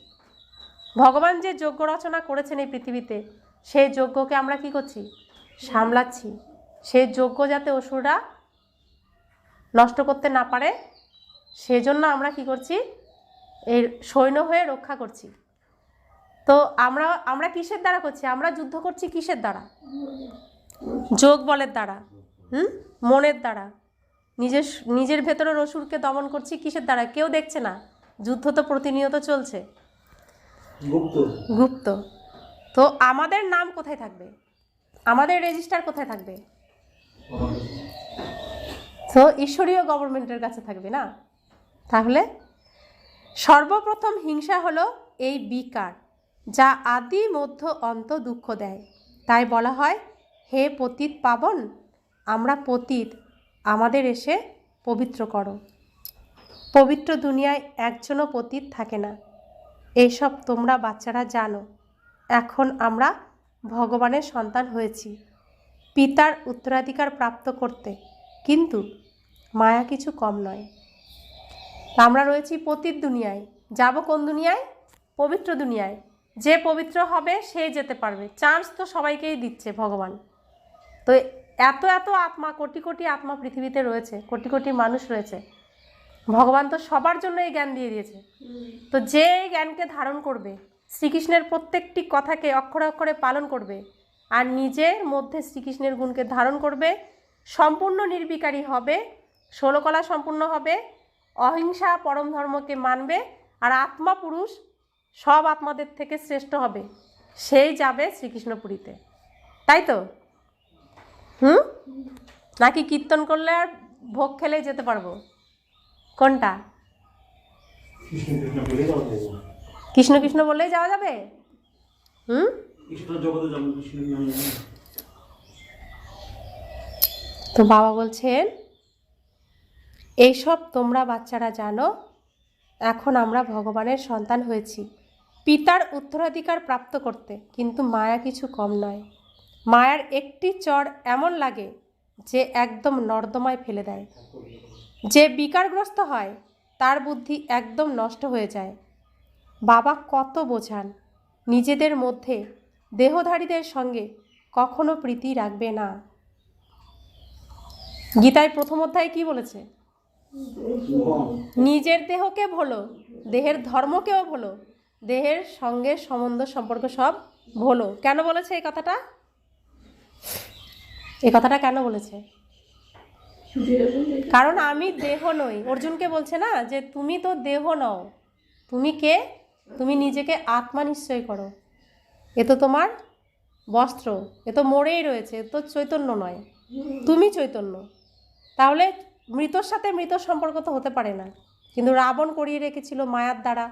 ভগবান যে যজ্ঞ রচনা করেছেন এই পৃথিবীতে, সেই যজ্ঞকে আমরা কি করছি? সামলাচ্ছি। সেই যজ্ঞ যাতে অসুররা নষ্ট করতে না পারে সেজন্য আমরা কি করছি? এই সৈন্য হয়ে রক্ষা করছি। তো আমরা কিসের দ্বারা করছি? আমরা যুদ্ধ করছি কিসের দ্বারা? যোগ বলের দ্বারা, মনের দ্বারা। নিজের ভেতরের অসুরকে দমন করছি কিসের দ্বারা? কেউ দেখছে না, যুদ্ধ তো প্রতিনিয়ত চলছে, গুপ্ত। তো আমাদের নাম কোথায় থাকবে? আমাদের রেজিস্টার কোথায় থাকবে? তো ঈশ্বরীয় গভর্নমেন্টের কাছে থাকবে না? তাহলে সর্বপ্রথম হিংসা হলো এই বিকার, যা আদি মধ্য অন্ত দুঃখ দেয়। তাই বলা হয়, হে পতিত পাবন, আমরা পতিত, আমাদের এসে পবিত্র করো। পবিত্র দুনিয়ায় একজনও পতিত থাকে না। এইসব তোমরা বাচ্চারা জানো। এখন আমরা ভগবানের সন্তান হয়েছি পিতার উত্তরাধিকার প্রাপ্ত করতে, কিন্তু মায়া কিছু কম নয়। আমরা রয়েছি পতিত দুনিয়ায়, যাব কোন দুনিয়ায়? পবিত্র দুনিয়ায়। যে পবিত্র হবে সে যেতে পারবে। চান্স তো সবাইকেই দিচ্ছে ভগবান। তো এত এত আত্মা, কোটি কোটি আত্মা পৃথিবীতে রয়েছে, কোটি কোটি মানুষ রয়েছে। ভগবান তো সবার জন্য এই জ্ঞান দিয়ে দিয়েছে। তো যে এই জ্ঞানকে ধারণ করবে, শ্রীকৃষ্ণের প্রত্যেকটি কথাকে অক্ষরে অক্ষরে পালন করবে, আর নিজের মধ্যে শ্রীকৃষ্ণের গুণকে ধারণ করবে, সম্পূর্ণ নির্বিকারী হবে, ষোলকলা সম্পূর্ণ হবে, অহিংসা পরম ধর্মকে মানবে, আর আত্মা পুরুষ সব আত্মাদের থেকে শ্রেষ্ঠ হবে, সেই যাবে শ্রীকৃষ্ণপুরীতে। তাই তো? নাকি কীর্তন করলে আর ভোগ খেলেই যেতে পারবো? কোনটা? কৃষ্ণ কৃষ্ণ বললেই যাওয়া যাবে? তো বাবা বলছেন, এইসব তোমরা বাচ্চারা জানো। এখন আমরা ভগবানের সন্তান হয়েছি পিতার উত্তরাধিকার প্রাপ্ত করতে, কিন্তু মায়া কিছু কম নয়। মায়ার একটি চর এমন লাগে যে একদম নর্দমায় ফেলে দেয়। যে বিকারগ্রস্ত হয় তার বুদ্ধি একদম নষ্ট হয়ে যায়। বাবা কত বোঝান, নিজেদের মধ্যে দেহধারীদের সঙ্গে কখনো প্রীতি রাখবে না। গীতায় প্রথম অধ্যায়ে কি বলেছে? নিজের দেহকে ভোলো, দেহের ধর্মকেও ভোলো, দেহের সঙ্গে সম্বন্ধ সম্পর্ক সব ভোলো। কেন বলেছে এই কথাটা? এই কথাটা কেন বলেছে? কারণ আমি দেহ নই। অর্জুনকে বলছে না যে তুমি তো দেহ নও, তুমি কে? তুমি নিজেকে আত্মা নিশ্চয় করো। এ তো তোমার বস্ত্র, এ তো মরেই রয়েছে, এ তো চৈতন্য নয়, তুমি চৈতন্য। তাহলে মৃতর সাথে মৃত সম্পর্ক তো হতে পারে না। কিন্তু রাবণ করিয়ে রেখেছিল মায়ার দ্বারা।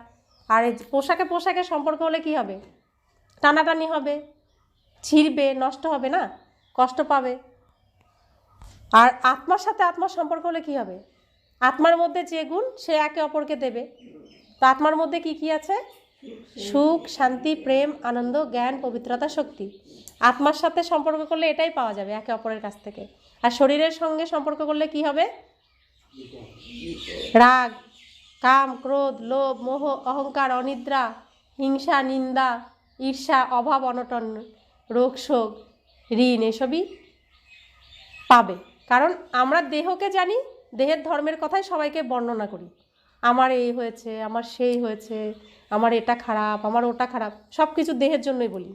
আর এই পোশাকে পোশাকে সম্পর্ক হলে কি হবে? টানাটানি হবে, ছিঁড়বে, নষ্ট হবে না, কষ্ট পাবে। আর আত্মার সাথে আত্মার সম্পর্ক হলে কি হবে? আত্মার মধ্যে যে গুণ সে একে অপরকে দেবে। তো আত্মার মধ্যে কি কি আছে? সুখ, শান্তি, প্রেম, আনন্দ, জ্ঞান, পবিত্রতা, শক্তি। আত্মার সাথে সম্পর্ক করলে এটাই পাওয়া যাবে একে অপরের কাছ থেকে। আর শরীরের সঙ্গে সম্পর্ক করলে কি হবে? রাগ, কাম, ক্রোধ, লোভ, মোহ, অহংকার, অনিদ্রা, হিংসা, নিন্দা, ঈর্ষা, অভাব, অনটন, রোগ, শোক, ঋণ, এসবই পাবে। কারণ আমরা দেহকে জানি, দেহের ধর্মের কথাই সবাইকে বর্ণনা করি। আমার এই হয়েছে, আমার সেই হয়েছে, আমার এটা খারাপ, আমার ওটা খারাপ, সব কিছু দেহের জন্যই বলি।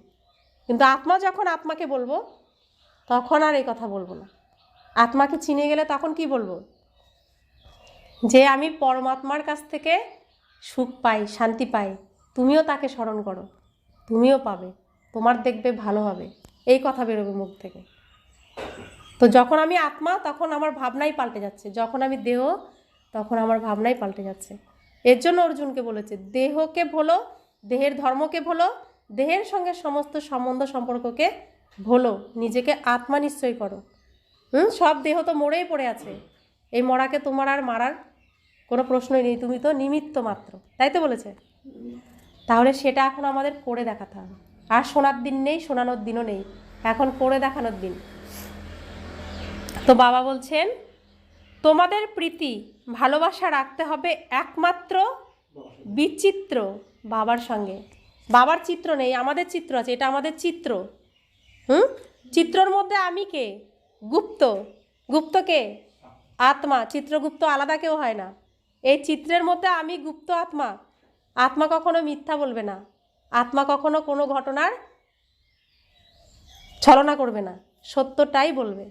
কিন্তু আত্মা যখন আত্মাকে বলবো তখন আর এই কথা বলবো না। আত্মাকে চিনে গেলে তখন কি বলবো? যে আমি পরমাত্মার কাছ থেকে সুখ পাই, শান্তি পাই, তুমিও তাকে স্মরণ করো, তুমিও পাবে, তোমার দেখবে ভালো হবে, এই কথা বেরোবে মুখ থেকে। তো যখন আমি আত্মা তখন আমার ভাবনাই পাল্টে যাচ্ছে, যখন আমি দেহ তখন আমার ভাবনাই পাল্টে যাচ্ছে। এর জন্য অর্জুনকে বলেছে দেহকে ভোলো, দেহের ধর্মকে ভোলো, দেহের সঙ্গে সমস্ত সম্বন্ধ সম্পর্ককে ভোলো, নিজেকে আত্মা নিশ্চয় করো। সব দেহ তো মরেই পড়ে আছে, এই মরাকে তোমার আর মারার কোনো প্রশ্নই নেই, তুমি তো নিমিত্ত মাত্র। তাই তো বলেছে? তাহলে সেটা এখন আমাদের করে দেখাতে হবে। আর শোনার দিন নেই, শোনানোর দিনও নেই, এখন করে দেখানোর দিন। তো বাবা বলছেন তোমাদের প্রীতি ভালোবাসা রাখতে হবে একমাত্র বিচিত্র বাবার সঙ্গে। বাবার চিত্র নেই, আমাদের চিত্র আছে, এটা আমাদের চিত্র। হুম, চিত্রর মধ্যে আমি কে? গুপ্ত। গুপ্ত কে? আত্মা। চিত্রগুপ্ত আলাদা কেউ হয় না। এই চিত্রের মধ্যে আমি গুপ্ত আত্মা। আত্মা কখনো মিথ্যা বলবে না, আত্মা কখনো কোনো ঘটনার ছলনা করবে না, সত্যটাই বলবে।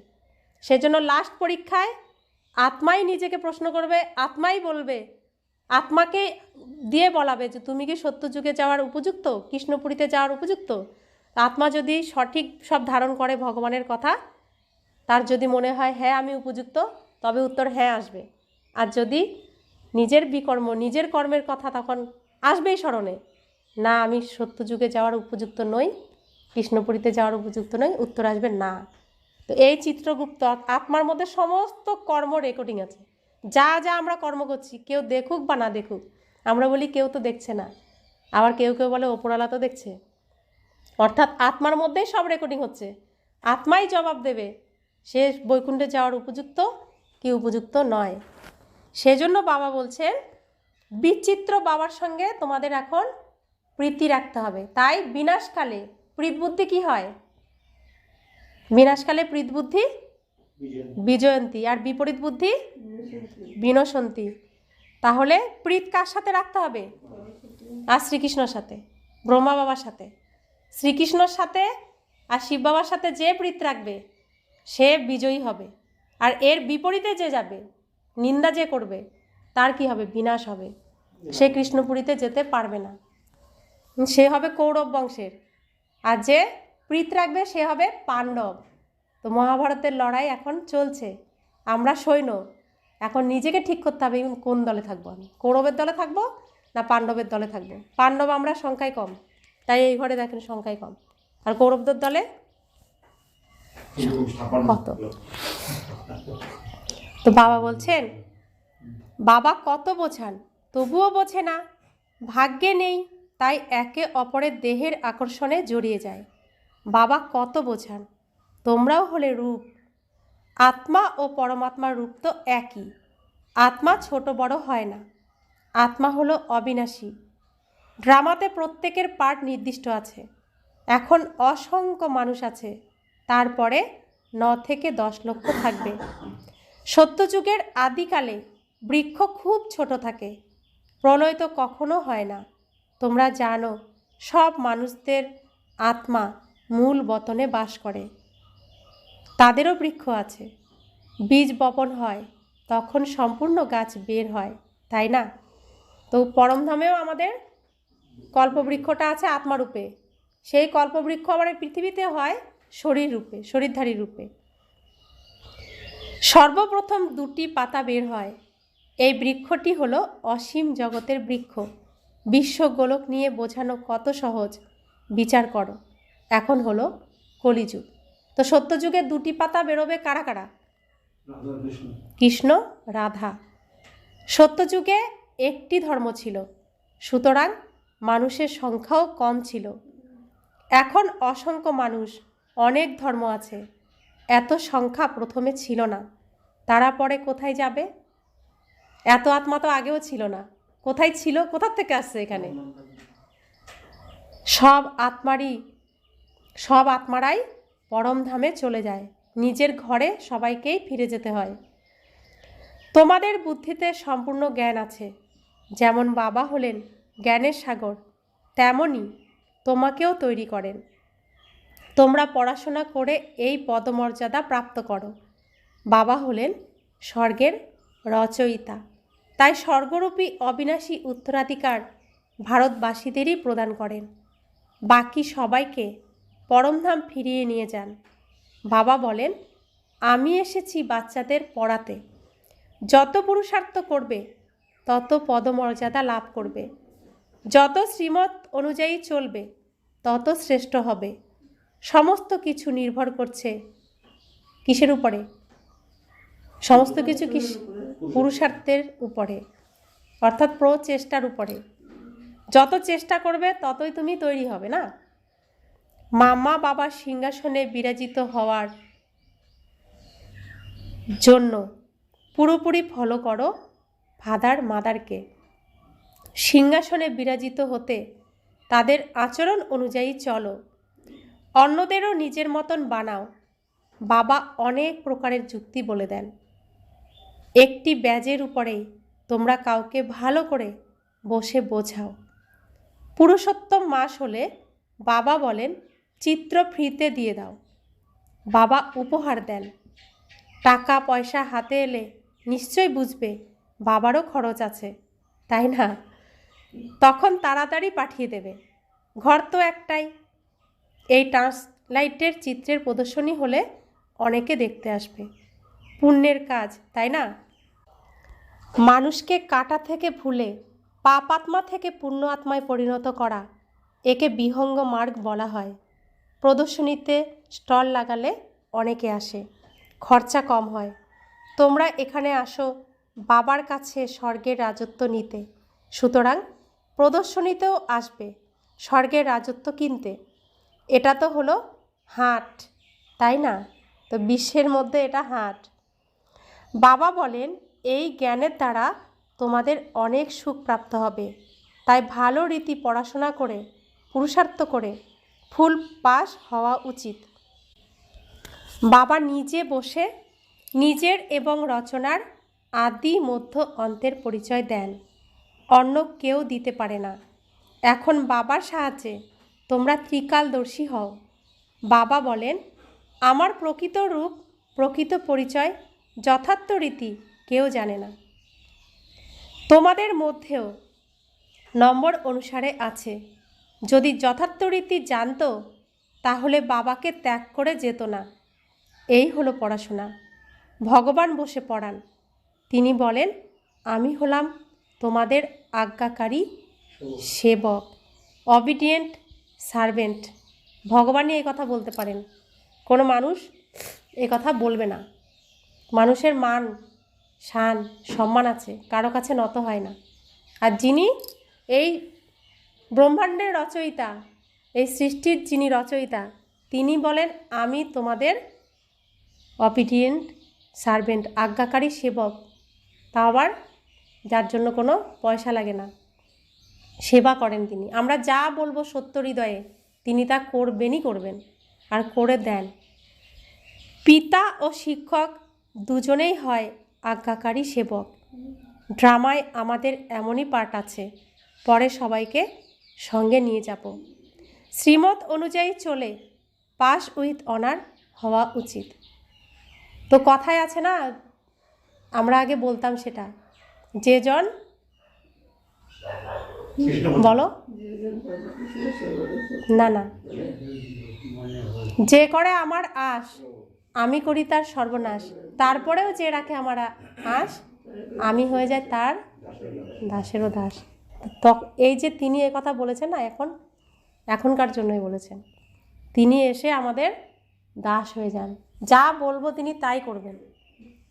সেজন্য লাস্ট পরীক্ষায় আত্মাই নিজেকে প্রশ্ন করবে, আত্মাই বলবে, আত্মাকে দিয়ে বলাবে যে তুমি কি সত্য যুগে যাওয়ার উপযুক্ত, কৃষ্ণপুরীতে যাওয়ার উপযুক্ত। আত্মা যদি সঠিক সব ধারণ করে ভগবানের কথা, তার যদি মনে হয় হ্যাঁ আমি উপযুক্ত, তবে উত্তর হ্যাঁ আসবে। আর যদি নিজের বিকর্ম, নিজের কর্মের কথা তখন আসবেই স্মরণে, না আমি সত্য যুগে যাওয়ার উপযুক্ত নই, কৃষ্ণপুরীতে যাওয়ার উপযুক্ত নই, উত্তর আসবে না। তো এই চিত্রগুপ্ত আত্মার মধ্যে সমস্ত কর্ম রেকর্ডিং আছে। যা যা আমরা কর্ম করছি, কেউ দেখুক বা না দেখুক, আমরা বলি কেউ তো দেখছে না, আবার কেউ কেউ বলে ওপরওয়ালা তো দেখছে। অর্থাৎ আত্মার মধ্যেই সব রেকর্ডিং হচ্ছে। আত্মাই জবাব দেবে সে বৈকুণ্ঠে যাওয়ার উপযুক্ত কি উপযুক্ত নয়। সেজন্য বাবা বলছেন বিচিত্র বাবার সঙ্গে তোমাদের এখন প্রীতি রাখতে হবে। তাই বিনাশকালে প্রীতবুদ্ধি কি হয়? বিনাশকালে প্রীতবুদ্ধি বিজয়ন্তী, আর বিপরীত বুদ্ধি বিনশন্তী। তাহলে প্রীত কার সাথে রাখতে হবে? আর শ্রীকৃষ্ণর সাথে, ব্রহ্মা বাবার সাথে। শ্রীকৃষ্ণর সাথে আর শিব বাবার সাথে যে প্রীত রাখবে সে বিজয়ী হবে। আর এর বিপরীতে যে যাবে, নিন্দা যে করবে, তার কি হবে? বিনাশ হবে। সে কৃষ্ণপুরীতে যেতে পারবে না, সে হবে কৌরব বংশের। আর যে প্রীত রাখবে সে হবে পাণ্ডব। তো মহাভারতের লড়াই এখন চলছে, আমরা সৈন্য। এখন নিজেকে ঠিক করতে হবে কোন দলে থাকবো। আমি কৌরবের দলে থাকবো না পাণ্ডবের দলে থাকবো। পাণ্ডব আমরা সংখ্যায় কম, তাই এই ঘরে দেখেন সংখ্যায় কম। আর কৌরবদের দলে কত। তো বাবা বলছেন, বাবা কত বোঝান তবুও বোঝে না, ভাগ্যে নেই, তাই একে অপরের দেহের আকর্ষণে জড়িয়ে যায়। বাবা কত বোঝান, তোমরাও হলে রূপ, আত্মা ও পরমাত্মার রূপ তো একই। আত্মা ছোট বড় হয় না, আত্মা হলো অবিনাশী। ড্রামাতে প্রত্যেকের পার্ট নির্দিষ্ট আছে। এখন অসংখ্য মানুষ আছে, তারপরে 9 থেকে 10 লক্ষ থাকবে। সত্যযুগের আদিকালে বৃক্ষ খুব ছোট থাকে, প্রলয় তো কখনো হয় না। তোমরা জানো সব মানুষদের আত্মা মূল বতনে বাস করে, তাদেরও বৃক্ষ আছে। বীজ বপন হয়, তখন সম্পূর্ণ গাছ বের হয়, তাই না? তো পরমধামেও আমাদের কল্পবৃক্ষটা আছে আত্মারূপে। সেই কল্পবৃক্ষ আবার পৃথিবীতে হয় শরীর রূপে, শরীরধারী রূপে। সর্বপ্রথম 2টি পাতা বের হয়। এই বৃক্ষটি হলো অসীম জগতের বৃক্ষ। বিশ্বগোলক নিয়ে বোঝানো কত সহজ, বিচার করো। এখন হলো কলিযুগ। তো সত্যযুগে 2টি পাতা বেরোবে কারা কারা? কৃষ্ণ, রাধা। সত্যযুগে একটি ধর্ম ছিল, সুতরাং মানুষের সংখ্যাও কম ছিল। এখন অসংখ্য মানুষ, অনেক ধর্ম আছে। এত সংখ্যা প্রথমে ছিল না, তারা পরে কোথায় যাবে? এত আত্মা তো আগেও ছিল না, কোথায় ছিল? কোথা থেকে আসছে এখানে? সব আত্মারাই পরমধামে চলে যায়, নিজের ঘরে সবাইকেই ফিরে যেতে হয়। তোমাদের বুদ্ধিতে সম্পূর্ণ জ্ঞান আছে। যেমন বাবা হলেন জ্ঞানের সাগর, তেমনই তোমাকেও তৈরি করেন। তোমরা পড়াশোনা করে এই পদমর্যাদা প্রাপ্ত করো। বাবা হলেন স্বর্গের রচয়িতা, তাই স্বর্গরূপী অবিনাশী উত্তরাধিকার ভারতবাসীদেরই প্রদান করেন। বাকি সবাইকে পরমধাম ফিরিয়ে নিয়ে যান। বাবা বলেন, আমি এসেছি বাচ্চাদের পড়াতে। যত পুরুষার্থ করবে তত পদমর্যাদা লাভ করবে, যত শ্রীমত অনুযায়ী চলবে তত শ্রেষ্ঠ হবে। সমস্ত কিছু নির্ভর করছে কিসের উপরে? সমস্ত কিছু পুরুষার্থের উপরে, অর্থাৎ প্রচেষ্টার উপরে। যত চেষ্টা করবে ততই তুমি তৈরি হবে না। মামা বাবার সিংহাসনে বিরাজিত হওয়ার জন্য পুরোপুরি ফলো করো ফাদার মাদারকে। সিংহাসনে বিরাজিত হতে তাদের আচরণ অনুযায়ী চলো। অন্যদেরও নিজের মতন বানাও। বাবা অনেক প্রকারের যুক্তি বলে দেন। একটি ব্যাজের উপরেই তোমরা কাউকে ভালো করে বসে বোঝাও। পুরুষোত্তম মাস হলে বাবা বলেন চিত্র ফ্রিতে দিয়ে দাও। বাবা উপহার দেন। টাকা পয়সা হাতে এলে নিশ্চয় বুঝবে বাবারও খরচ আছে, তাই না? তখন তাড়াতাড়ি পাঠিয়ে দেবে। ঘর তো একটাই। এই ট্রান্সলাইটের চিত্রের প্রদর্শনী হলে অনেকে দেখতে আসবে। পুণ্যের কাজ, তাই না? মানুষকে কাটা থেকে ভুলে পাপ আত্মা থেকে পুণ্য আত্মায় পরিণত করা, একে বিহঙ্গ মার্গ বলা হয়। প্রদর্শনীতে স্টল লাগালে অনেকে আসে, খরচা কম হয়। তোমরা এখানে আসো বাবার কাছে স্বর্গের রাজত্ব নিতে, সুতরাং প্রদর্শনীতেও আসবে স্বর্গের রাজত্ব কিনতে। এটা তো হলো হাট, তাই না? তো বিশ্বের মধ্যে এটা হাট। বাবা বলেন এই জ্ঞানের দ্বারা তোমাদের অনেক সুখ প্রাপ্ত হবে, তাই ভালো রীতি পড়াশোনা করে পুরুষার্থ করে ফুল পাস হওয়া উচিত। বাবা নিজে বসে নিজের এবং রচনার আদি মধ্য অন্তের পরিচয় দেন, অন্য কেউ দিতে পারে না। এখন বাবার সাহায্যে তোমরা ত্রিকালদর্শী হও। বাবা বলেন আমার প্রকৃত রূপ, প্রকৃত পরিচয়, যথার্থ রীতি কেউ জানে না। তোমাদের মধ্যেও নম্বর অনুসারে আছে। যদি যথার্থ রীতি জানতো তাহলে বাবাকে ত্যাগ করে যেত না। এই হলো পড়াশোনা। ভগবান বসে পড়ান। তিনি বলেন আমি হলাম তোমাদের আজ্ঞাকারী সেবক, অবিডিয়েন্ট সার্ভেন্ট। ভগবানই এই কথা বলতে পারেন, কোনো মানুষ এ কথা বলবে না। মানুষের মান শান সম্মান আছে, কারো কাছে নত হয় না। আর যিনি এই ব্রহ্মাণ্ডের রচয়িতা, এই সৃষ্টির যিনি রচয়িতা, তিনি বলেন আমি তোমাদের অবিডিয়েন্ট সার্ভেন্ট, আজ্ঞাকারী সেবক। তা আবার যার জন্য কোনো পয়সা লাগে না, সেবা করেন তিনি। আমরা যা বলবো সত্য হৃদয়ে তিনি তা করবেনই করবেন, আর করে দেন। পিতা ও শিক্ষক দুজনেই হয় আজ্ঞাকারী সেবক। ড্রামায় আমাদের এমনই পার্ট আছে, পরে সবাইকে সঙ্গে নিয়ে যাব। শ্রীমত অনুযায়ী চলে পাস উইথ অনার হওয়া উচিত। তো কথায় আছে না, আমরা আগে বলতাম সেটা, যে জন বলো না না, যে করে আমার আশ আমি করি তার সর্বনাশ, তারপরেও যে রাখে আমার আশ আমি হয়ে যাই তার দাসেরও দাস। তো এই যে তিনি এ কথা বলেছেন না, এখনকার জন্যই বলেছেন। তিনি এসে আমাদের দাস হয়ে যান, যা বলবো তিনি তাই করবেন।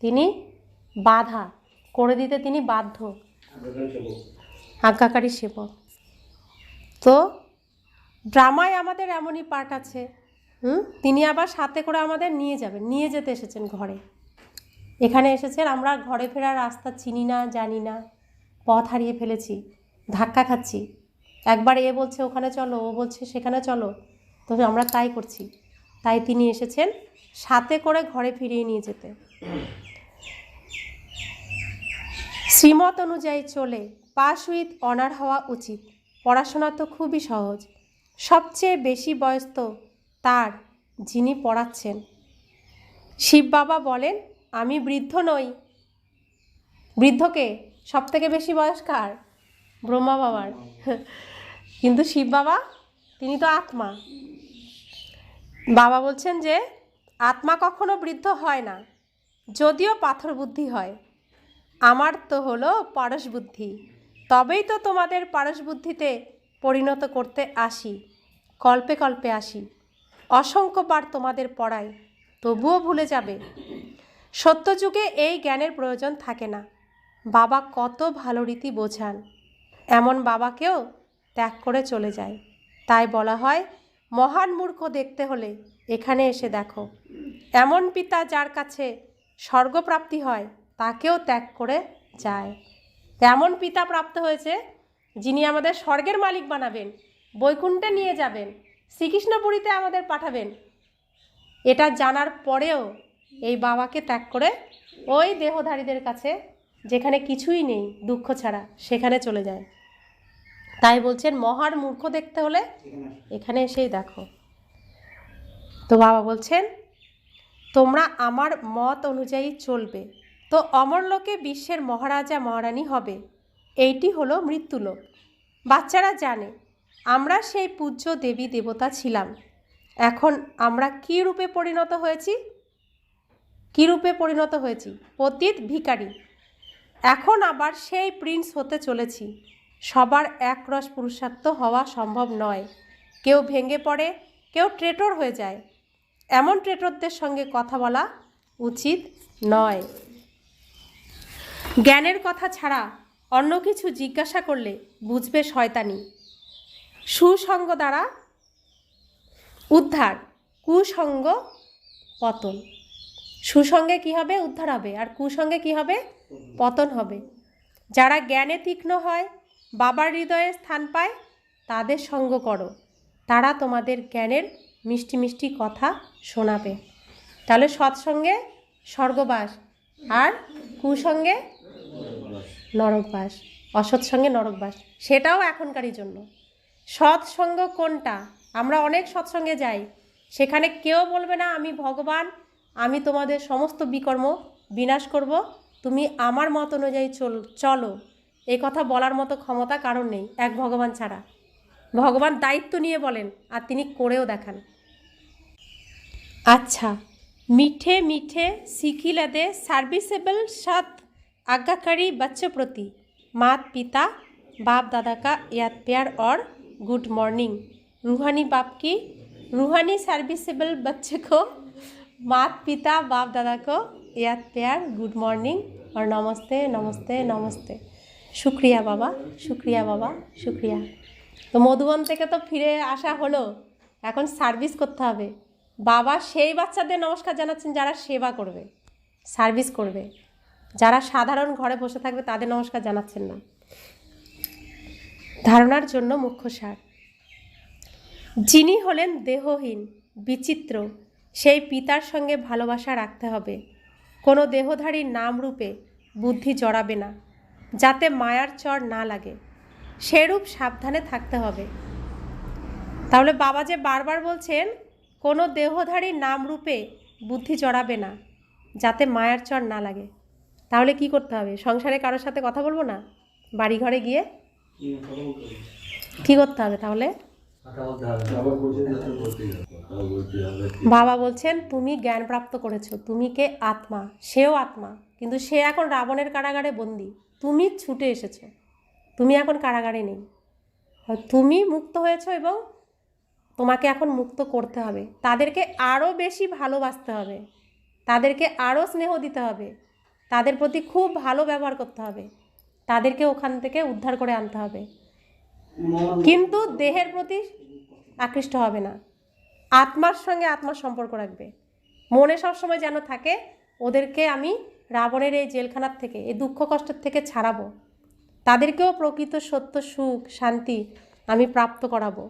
তিনি বাধা করে দিতে তিনি বাধ্য, আজ্ঞাকারী সেবক। তো ড্রামায় আমাদের এমনই পার্ট আছে। তিনি আবার সাথে করে আমাদের নিয়ে যাবেন, নিয়ে যেতে এসেছেন ঘরে। এখানে এসেছেন, আমরা ঘরে ফেরার রাস্তা চিনি না, জানি না, পথ হারিয়ে ফেলেছি, ধাক্কা খাচ্ছি। একবার এ বলছে ওখানে চলো, ও বলছে সেখানে চলো, তো আমরা তাই করছি। তাই তিনি এসেছেন সাথে করে ঘরে ফিরিয়ে নিয়ে যেতে। শ্রীমত অনুযায়ী চলে পাস উইথ অনার হওয়া উচিত। পড়াশোনা তো খুবই সহজ। সবচেয়ে বেশি বয়স তো তার যিনি পড়াচ্ছেন। শিব বাবা বলেন আমি বৃদ্ধ নই। বৃদ্ধকে সব থেকে বেশি বয়স কার? ব্রহ্মা বাবার। কিন্তু শিব বাবা তিনি তো আত্মা। বাবা বলছেন যে আত্মা কখনো বৃদ্ধ হয় না, যদিও পাথর বুদ্ধি হয়। আমার তো হলো পারস বুদ্ধি, তবেই তো তোমাদের পারস বুদ্ধিতে পরিণত করতে আসি, কল্পে কল্পে আসি। অসংখ্যবার তোমাদের পড়াই, তবুও ভুলে যাবে। সত্যযুগে এই জ্ঞানের প্রয়োজন থাকে না। বাবা কত ভালো রীতি বোঝান, এমন বাবাকেও ত্যাগ করে চলে যায়। তাই বলা হয় মহান মূর্খ দেখতে হলে এখানে এসে দেখো। এমন পিতা যার কাছে স্বর্গপ্রাপ্তি হয় তাকেও ত্যাগ করে যায়। এমন পিতা প্রাপ্ত হয়েছে যিনি আমাদের স্বর্গের মালিক বানাবেন, বৈকুণ্ঠে নিয়ে যাবেন, শ্রীকৃষ্ণপুরীতে আমাদের পাঠাবেন। এটা জানার পরেও এই বাবাকে ত্যাগ করে ওই দেহধারীদের কাছে, যেখানে কিছুই নেই দুঃখ ছাড়া, সেখানে চলে যায়। তাই বলছেন মহার মূর্খ দেখতে হলে এখানে এসেই দেখো। তো বাবা বলছেন তোমরা আমার মত অনুযায়ী চলবে তো অমরলোকে বিশ্বের মহারাজা মহারানী হবে। এইটি হলো মৃত্যুলোক। বাচ্চারা জানে আমরা সেই পূজ্য দেবী দেবতা ছিলাম। এখন আমরা কী রূপে পরিণত হয়েছি? কী রূপে পরিণত হয়েছি? পতিত ভিখারি। এখন আবার সেই প্রিন্স হতে চলেছি। সবার একরস পুরুষার্থ হওয়া সম্ভব নয়। কেউ ভেঙে পড়ে, কেউ ট্রেটর হয়ে যায়। এমন ট্রেটরদের সঙ্গে কথা বলা উচিত নয়। জ্ঞানের কথা ছাড়া অন্য কিছু জিজ্ঞাসা করলে বুঝবে শয়তানি। সুসঙ্গ দ্বারা উদ্ধার, কুসঙ্গ পতন। সুসঙ্গে কি হবে? উদ্ধার হবে। আর কুসঙ্গে কি হবে? পতন হবে। যারা জ্ঞানে তীক্ষ্ণ হয়, বাবার হৃদয়ে স্থান পায়, তাদের সঙ্গ করো। তারা তোমাদের জ্ঞানের মিষ্টি মিষ্টি কথা শোনাবে। তাহলে সৎসঙ্গে স্বর্গবাস, আর কুসঙ্গে নরকবাস, অসৎসঙ্গে নরকবাস। সেটাও এখনকারই জন্য। সৎসঙ্গ কোনটা? আমরা অনেক সৎসঙ্গে যাই, সেখানে কেউ বলবে না আমি ভগবান, আমি তোমাদের সমস্ত বিকর্ম বিনাশ করব, তুমি আমার মত অনুযায়ী চলো। এই কথা বলার মতো ক্ষমতা কারণ নেই এক ভগবান ছাড়া। ভগবান দায়িত্ব নিয়ে বলেন আর তিনি করেও দেখান। আচ্ছা, मीठे मीठे सीखी लदे सर्विसेबल साथ आज्ञाकारी बच्चों प्रति माता पिता बाप दादा का याद प्यार और गुड मॉर्निंग। रूहानी बाप की रूहानी सर्विसेबल बच्चे को माता पिता बाप दादा को याद प्यार, गुड मॉर्निंग और नमस्ते नमस्ते नमस्ते। शुक्रिया बाबा, शुक्रिया बाबा, शुक्रिया। तो मधुबन থেকে তো ফিরে আসা হলো, এখন সার্ভিস করতে হবে। বাবা সেই বাচ্চাদের নমস্কার জানাচ্ছেন যারা সেবা করবে, সার্ভিস করবে। যারা সাধারণ ঘরে বসে থাকবে তাদের নমস্কার জানাচ্ছেন না। ধারণার জন্য মুখ্য সার। যিনি হলেন দেহহীন, বিচিত্র, সেই পিতার সঙ্গে ভালোবাসা রাখতে হবে। কোনো দেহধারীর নাম রূপে বুদ্ধি জড়াবে না, যাতে মায়ার চড় না লাগে। সেরূপ সাবধানে থাকতে হবে। তাহলে বাবা যে বারবার বলছেন কোনো দেহধারীর নাম রূপে বুদ্ধি জড়াবে না, যাতে মায়ার চড় না লাগে। তাহলে কি করতে হবে? সংসারে কারোর সাথে কথা বলবো না, বাড়ি ঘরে গিয়ে কি করতে হবে? তাহলে বাবা বলছেন তুমি জ্ঞান প্রাপ্ত করেছো, তুমি কে? আত্মা। সেও আত্মা, কিন্তু সে এখন রাবণের কারাগারে বন্দি। তুমি ছুটে এসেছো, তুমি এখন কারাগারে নেই। তুমি মুক্ত হয়েছো এবং তোমাকে এখন মুক্ত করতে হবে। তাদেরকে আরও বেশি ভালোবাসতে হবে, তাদেরকে আরও স্নেহ দিতে হবে, তাদের প্রতি খুব ভালো ব্যবহার করতে হবে, তাদেরকে ওখান থেকে উদ্ধার করে আনতে হবে। কিন্তু দেহের প্রতি আকৃষ্ট হবে না, আত্মার সঙ্গে আত্মার সম্পর্ক রাখবে। মনে সবসময় যেন থাকে ওদেরকে আমি রাবণের এই জেলখানার থেকে, এই দুঃখ কষ্টের থেকে ছাড়াবো, তাদেরকেও প্রকৃত সত্য সুখ শান্তি আমি প্রাপ্ত করাবো,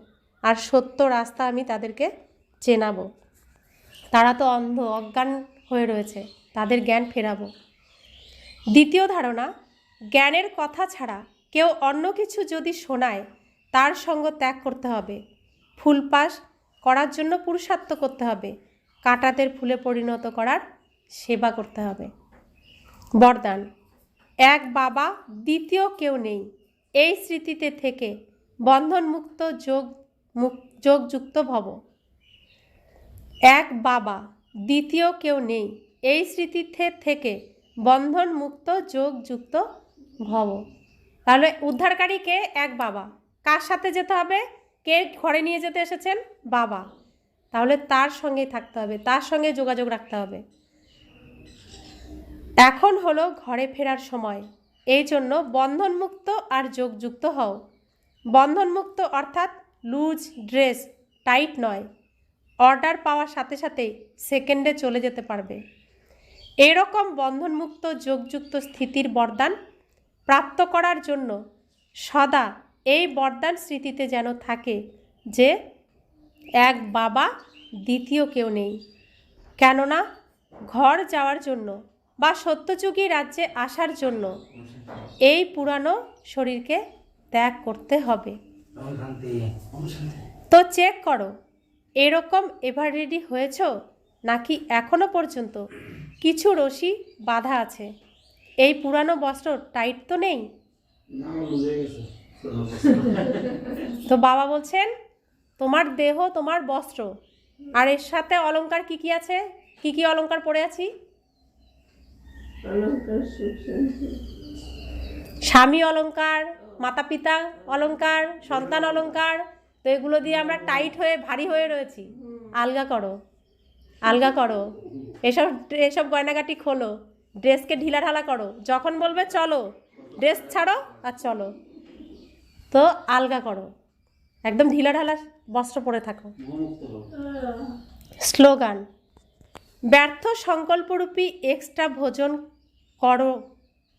আর সত্য রাস্তা আমি তাদেরকে চেনাবো। তারা তো অন্ধ, অজ্ঞান হয়ে রয়েছে, তাদের জ্ঞান ফেরাবো। দ্বিতীয় ধারণা, জ্ঞানের কথা ছাড়া কেউ অন্য কিছু যদি শোনায় তার সঙ্গ ত্যাগ করতে হবে। ফুল পাস করার জন্য পুরুষার্থ করতে হবে, কাঁটাদের ফুলে পরিণত করার সেবা করতে হবে। বরদান, এক বাবা, দ্বিতীয় কেউ নেই। এই স্মৃতিতে থেকে বন্ধনমুক্ত যোগযুক্ত ভব। এক বাবা, দ্বিতীয় কেউ নেই। এই স্মৃতিতে থেকে বন্ধনমুক্ত যোগযুক্ত ভব। তাহলে উদ্ধারকারী কে? এক বাবা। কার সাথে যেতে হবে? কে ঘরে নিয়ে যেতে এসেছেন? বাবা। তাহলে তার সঙ্গেই থাকতে হবে, তার সঙ্গে যোগাযোগ রাখতে হবে। এখন হলো ঘরে ফেরার সময়, এই জন্য বন্ধনমুক্ত আর যোগযুক্ত হও। বন্ধনমুক্ত অর্থাৎ লুজ ড্রেস, টাইট নয়। অর্ডার পাওয়ার সাথে সাথেই সেকেন্ডে চলে যেতে পারবে। এরকম বন্ধনমুক্ত যোগযুক্ত স্থিতির বরদান প্রাপ্ত করার জন্য সদা এই বরদান স্মৃতিতে যেন থাকে যে এক বাবা, দ্বিতীয় কেউ নেই। কেননা ঘর যাওয়ার জন্য বা সত্যযুগী রাজ্যে আসার জন্য এই পুরানো শরীরকে ত্যাগ করতে হবে। তো চেক করো, এরকম এভার রেডি হয়েছ নাকি এখনো পর্যন্ত কিছু রশি বাঁধা আছে। এই পুরানো বস্ত্র টাইট তো নেই। তো বাবা বলছেন তোমার দেহ তোমার বস্ত্র, আর এর সাথে অলংকার কি কি আছে, কি কি অলংকার পরে আছি? স্বামী অলংকার, মাতা পিতা অলংকার, সন্তান অলংকার। তো এগুলো দিয়ে আমরা টাইট হয়ে ভারী হয়ে রয়েছি। আলগা করো, আলগা করো, এসব এসব গয়নাগাটি খোলো, ড্রেসকে ঢিলাঢালা করো। যখন বলবে চলো, ড্রেস ছাড়ো আর চলো। তো আলগা করো, একদম ঢিলাঢালা বস্ত্র পরে থাকো। স্লোগান, ব্যর্থ সংকল্পরূপী এক্সট্রা ভোজন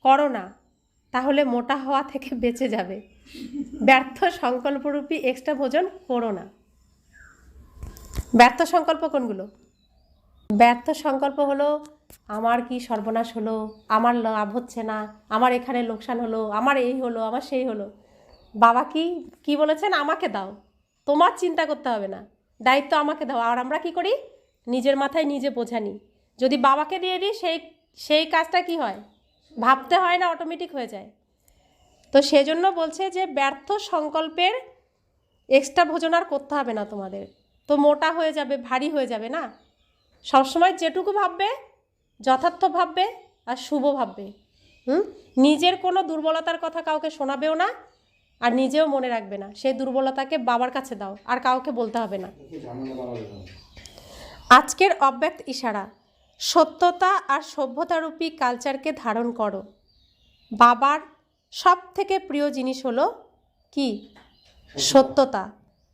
করো না, তাহলে মোটা হওয়া থেকে বেঁচে যাবে। ব্যর্থ সংকল্পরূপী এক্সট্রা ভোজন করো না। ব্যর্থ সংকল্প কোনগুলো? ব্যর্থ সংকল্প হলো আমার কি সর্বনাশ হলো, আমার লাভ হচ্ছে না, আমার এখানে লোকসান হলো, আমার এই হলো, আমার সেই হলো। বাবা কি বলেছেন? আমাকে দাও, তোমার চিন্তা করতে হবে না, দায়িত্ব আমাকে দাও। আর আমরা কি করি? নিজের মাথায় নিজে বোঝা নিই। যদি বাবাকে দিয়ে দিই সেই কাজটা কি হয়? ভাবতে হয় না, অটোমেটিক হয়ে যায়। তো সেজন্য বলছে যে ব্যর্থ সংকল্পের এক্সট্রা ভোজন আর করতে হবে না তোমাদের। তো মোটা হয়ে যাবে, ভারী হয়ে যাবে না। সবসময় যেটুকু ভাববে যথার্থ ভাববে আর শুভ ভাববে। নিজের কোনো দুর্বলতার কথা কাউকে শোনাবেও না, আর নিজেও মনে রাখবে না। সেই দুর্বলতাকে বাবার কাছে দাও, আর কাউকে বলতে হবে না। আজকের অব্যক্ত ইশারা, সত্যতা আর সভ্যতারূপী কালচারকে ধারণ করো। বাবার সব থেকে প্রিয় জিনিস হলো কি? সত্যতা।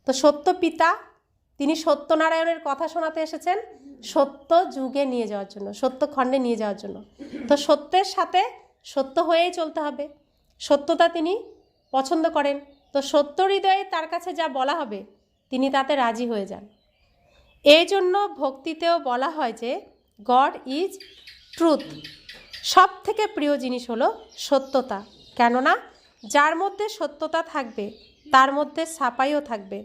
তো সত্য পিতা, তিনি সত্যনারায়ণের কথা শোনাতে এসেছেন সত্য যুগে নিয়ে যাওয়ার জন্য, সত্য খণ্ডে নিয়ে যাওয়ার জন্য। তো সত্যের সাথে সত্য হয়েই চলতে হবে। সত্যতা তিনি পছন্দ করেন। তো সত্য হৃদয়ে তার কাছে যা বলা হবে তিনি তাতে রাজি হয়ে যান। এই জন্য ভক্তিতেও বলা হয় যে গড ইজ ট্রুথ। সব থেকে প্রিয় জিনিস হলো সত্যতা। কেননা যার মধ্যে সত্যতা থাকবে তার মধ্যে সাফাইও থাকবে,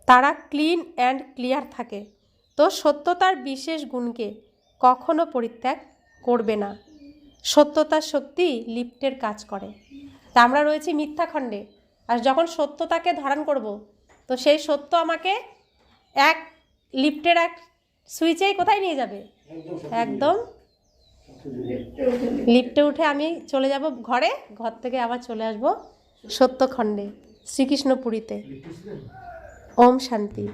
তারা ক্লিন অ্যান্ড ক্লিয়ার থাকে। তো সত্যতার বিশেষ গুণকে কখনো পরিত্যাগ করবে না। সত্যতার শক্তি লিফটের কাজ করে। তা আমরা রয়েছি মিথ্যাখণ্ডে, আর যখন সত্যতাকে ধারণ করব তো সেই সত্য আমাকে এক লিফটের এক সুইচেই কোথায় নিয়ে যাবে? একদম লিফটে উঠে আমি চলে যাব ঘরে, ঘর থেকে আবার চলে আসব সত্যখণ্ডে, শ্রীকৃষ্ণপুরীতে। ওম শান্তি।